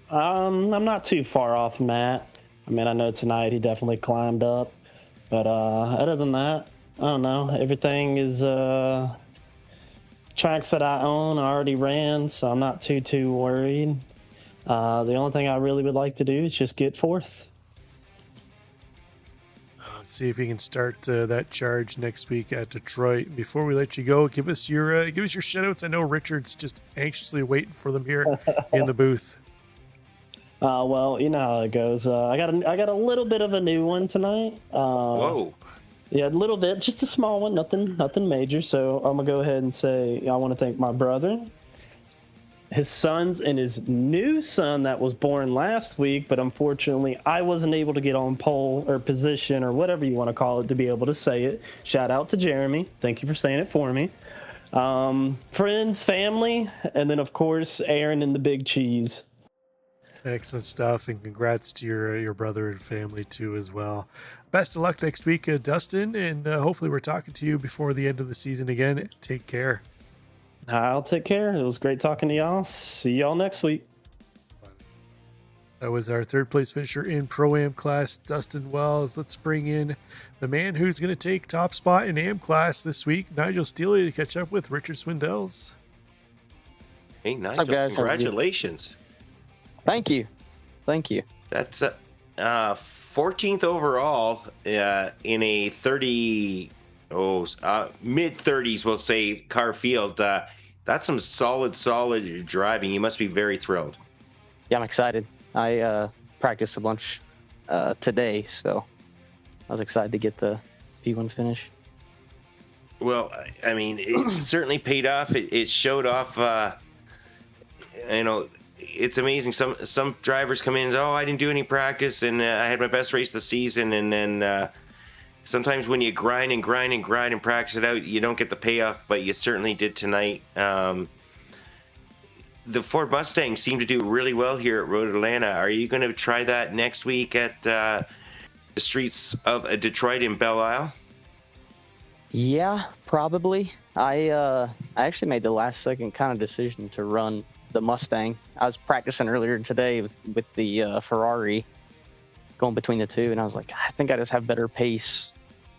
I'm not too far off Matt. I mean, I know tonight he definitely climbed up, but other than that, I don't know. Everything is tracks that I own, I already ran, so I'm not too worried. The only thing I really would like to do is just get 4th. Let's see if you can start that charge next week at Detroit. Before we let you go, give us your shout outs. I know Richard's just anxiously waiting for them here in the booth. Well, you know how it goes. I got a little bit of a new one tonight. Whoa. Yeah, a little bit, just a small one, nothing major. So I'm gonna go ahead and say I want to thank my brother, his sons, and his new son that was born last week. But unfortunately, I wasn't able to get on pole or position or whatever you want to call it to be able to say it. Shout out to Jeremy. Thank you for saying it for me. Friends, family, and then of course Aaron and the Big Cheese. Excellent stuff, and congrats to your brother and family too as well. Best of luck next week, Dustin, and hopefully we're talking to you before the end of the season again. Take care. I'll take care. It was great talking to y'all. See y'all next week. That was our 3rd place finisher in Pro-Am class, Dustin Wells. Let's bring in the man who's going to take top spot in Am class this week, Nigel Steele, to catch up with Richard Swindells. Hey, Nigel, What's up, guys? congratulations. Thank you. That's 14th overall in a mid-30s, we'll say, car field. That's some solid driving. You must be very thrilled. Yeah, I'm excited. I practiced a bunch today, so I was excited to get the P1 finish. Well, I mean, it certainly paid off. It showed off, it's amazing. Some drivers come in and I didn't do any practice, and I had my best race of the season, and then sometimes when you grind and practice it out, you don't get the payoff, but you certainly did tonight. The Ford Mustangs seem to do really well here at Road Atlanta. Are you going to try that next week at the streets of Detroit and Belle Isle? Yeah, probably. I actually made the last second kind of decision to run the Mustang. I was practicing earlier today with the Ferrari, going between the two, and I was like, I think I just have better pace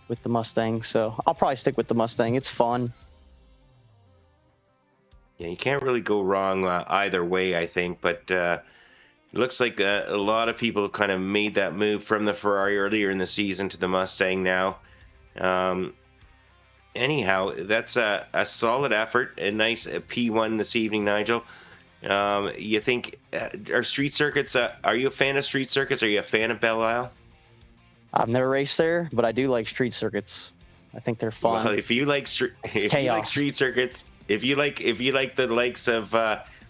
with the Mustang, so I'll probably stick with the Mustang. It's fun. Yeah, you can't really go wrong either way, I think, but it looks like a lot of people kind of made that move from the Ferrari earlier in the season to the Mustang now. Anyhow, that's a solid effort, a nice P1 this evening, Nigel. You think are street circuits? Are you a fan of street circuits? Are you a fan of Belle Isle? I've never raced there, but I do like street circuits. I think they're fun. Well, if you like street circuits, if you like the likes of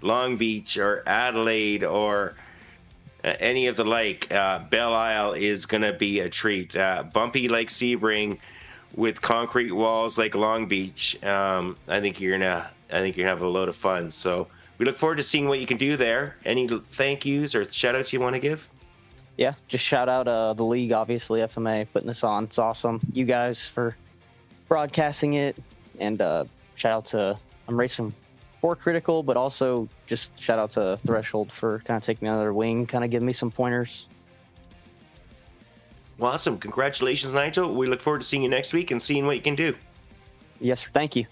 Long Beach or Adelaide or any of the like, Belle Isle is gonna be a treat. Bumpy like Sebring, with concrete walls like Long Beach. I think you're gonna have a load of fun. So we look forward to seeing what you can do there. Any thank yous or shout outs you want to give? Yeah, just shout out the league, obviously, FMA, putting this on. It's awesome. You guys for broadcasting it, and shout out to I'm racing for Critical, but also just shout out to Threshold for kind of taking me under their wing, kind of giving me some pointers. Well, awesome. Congratulations, Nigel. We look forward to seeing you next week and seeing what you can do. Yes, sir. Thank you.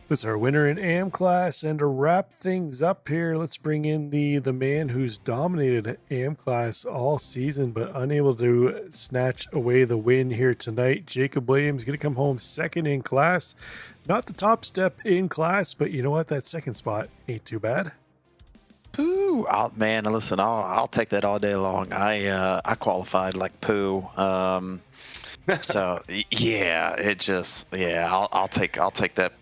Was our winner in AM class, and to wrap things up here, let's bring in the man who's dominated AM class all season but unable to snatch away the win here tonight. Jacob Williams going to come home second in class. Not the top step in class, but you know what? That second spot ain't too bad. Ooh, man, listen, I'll take that all day long. I qualified like poo. So yeah, I'll take that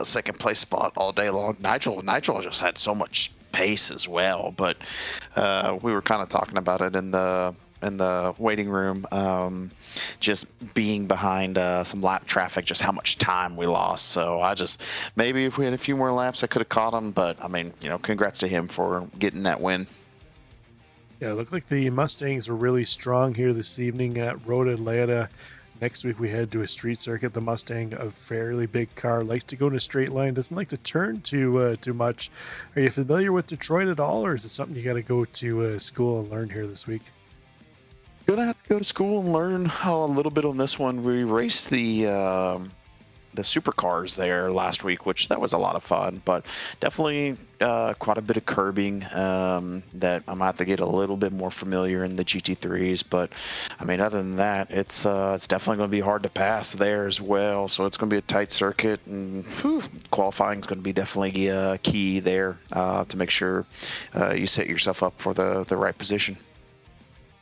second place spot all day long. Nigel just had so much pace as well, but we were kind of talking about it in the waiting room, just being behind some lap traffic, just how much time we lost. So maybe if we had a few more laps I could have caught him, but I mean, congrats to him for getting that win. Yeah, it looked like the Mustangs were really strong here this evening at Road Atlanta. Next week we head to a street circuit. The Mustang, a fairly big car, likes to go in a straight line, doesn't like to turn too much. Are you familiar with Detroit at all, or is it something you got to go to school and learn here this week? Gonna have to go to school and learn a little bit on this one. We raced the supercars there last week, which that was a lot of fun, but definitely quite a bit of curbing that I'm gonna have to get a little bit more familiar in the GT3s. But I mean, other than that, it's definitely going to be hard to pass there as well. So it's going to be a tight circuit, and qualifying is going to be definitely key there to make sure you set yourself up for the right position.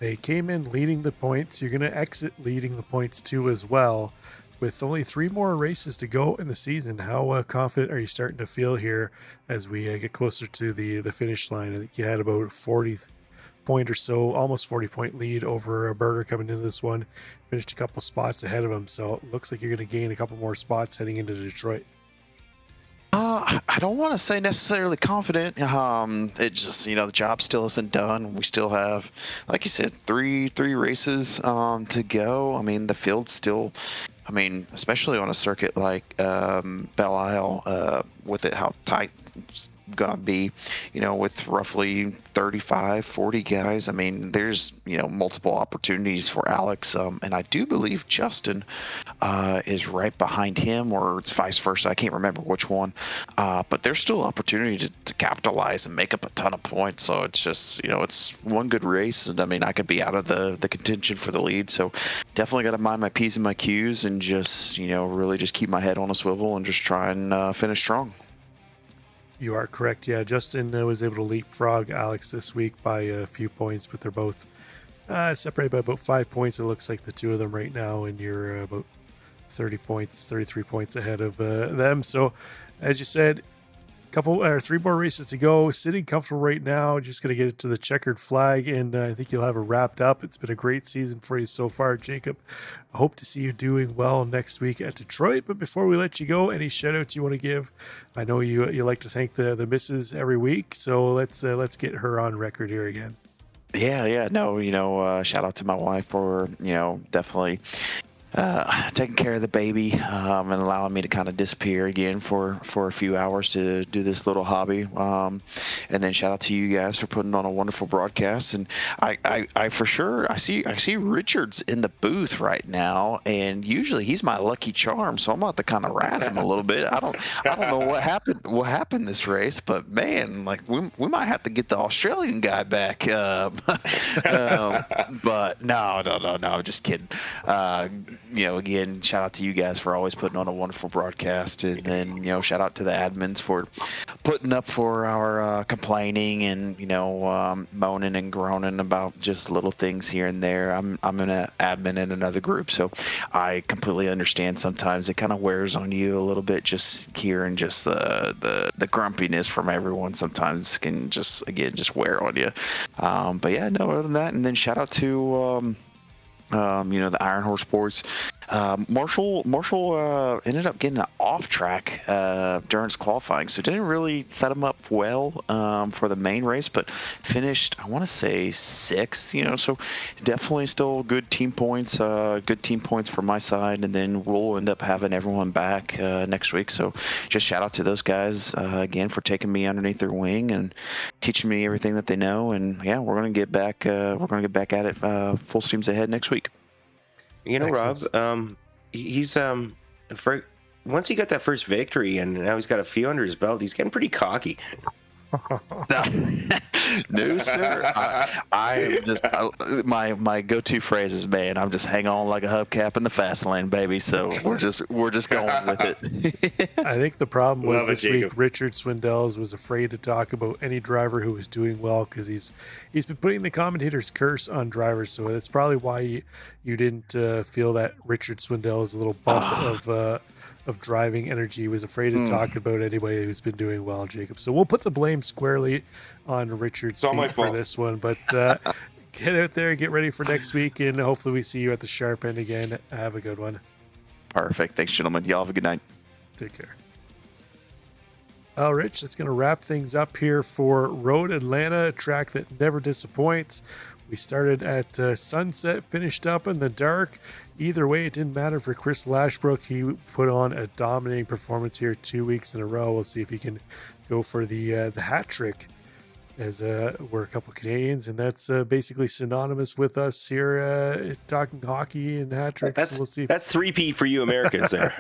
They came in leading the points. You're going to exit leading the points too as well. With only 3 more races to go in the season, how confident are you starting to feel here as we get closer to the finish line? I think you had about 40 point or so, almost 40 point lead over Berger coming into this one. Finished a couple spots ahead of him, so it looks like you're going to gain a couple more spots heading into Detroit. I don't want to say necessarily confident. It just, the job still isn't done. We still have, like you said, three races to go. I mean, the field's still, especially on a circuit like Belle Isle, with it how tight it's gonna be, with roughly 35, 40 guys. I mean, there's, multiple opportunities for Alex, and I do believe Justin is right behind him, or it's vice versa. I can't remember which one, but there's still opportunity to capitalize and make up a ton of points. So it's just, it's one good race, and I could be out of the contention for the lead. So definitely got to mind my P's and my Q's, and just, really just keep my head on a swivel and just try and finish strong. You are correct. Yeah, Justin was able to leapfrog Alex this week by a few points, but they're both separated by about 5 points. It looks like the two of them right now, and you're about 33 points ahead of them. So, as you said, 3 more races to go. Sitting comfortable right now. Just going to get it to the checkered flag, and I think you'll have it wrapped up. It's been a great season for you so far, Jacob. I hope to see you doing well next week at Detroit. But before we let you go, any shout outs you want to give? I know you like to thank the missus every week, so let's get her on record here again. Yeah. No, shout out to my wife for, definitely taking care of the baby, and allowing me to kind of disappear again for a few hours to do this little hobby. And then shout out to you guys for putting on a wonderful broadcast. And I for sure, I see Richards in the booth right now, and usually he's my lucky charm. So I'm about to kind of razz him a little bit. I don't know what happened this race, but man, like we might have to get the Australian guy back. But no, just kidding. Again, shout out to you guys for always putting on a wonderful broadcast, and then shout out to the admins for putting up for our complaining and moaning and groaning about just little things here and there. I'm an admin in another group, so I completely understand. Sometimes it kind of wears on you a little bit, just hearing just the grumpiness from everyone. Sometimes can just wear on you. But yeah, no, other than that, and then shout out to the Iron Horse Sports Marshall ended up getting an off track during his qualifying, so it didn't really set him up well for the main race, but finished, I want to say, 6th. So definitely still good team points for my side, and then we'll end up having everyone back next week. So just shout out to those guys again for taking me underneath their wing and teaching me everything that they know. And yeah, we're gonna get back at it full steams ahead next week. Rob, he's once he got that first victory and now he's got a few under his belt, he's getting pretty cocky. No, sir. I am just my go-to phrase is, man, I'm just hanging on like a hubcap in the fast lane, baby. So we're just going with it. I think the problem was Love it, this week Jacob. Richard Swindells was afraid to talk about any driver who was doing well because he's been putting the commentator's curse on drivers. So that's probably why you didn't feel that Richard Swindells' little bump of driving energy. He was afraid to talk about anybody who's been doing well, Jacob. So we'll put the blame squarely on Richard's all my feet for fault. this one. But get out there, get ready for next week, and hopefully we see you at the sharp end again. Have a good one. Perfect. Thanks, gentlemen. Y'all have a good night. Take care. Well, Rich, that's going to wrap things up here for Road Atlanta, a track that never disappoints. We started at sunset, finished up in the dark. Either way, it didn't matter for Chris Lashbrook. He put on a dominating performance here 2 weeks in a row. We'll see if he can go for the hat trick, as we're a couple Canadians, and that's basically synonymous with us here talking hockey and hat tricks. We'll see if That's 3P for you Americans there.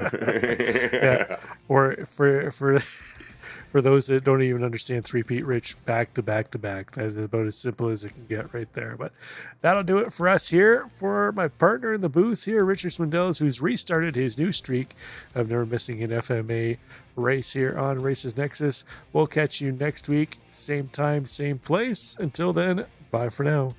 yeah. Or for those that don't even understand 3-peat, Rich, back to back to back. That is about as simple as it can get right there. But that'll do it for us here. For my partner in the booth here, Richard Swindells, who's restarted his new streak of never missing an FMA race here on Races Nexus. We'll catch you next week, same time, same place. Until then, bye for now.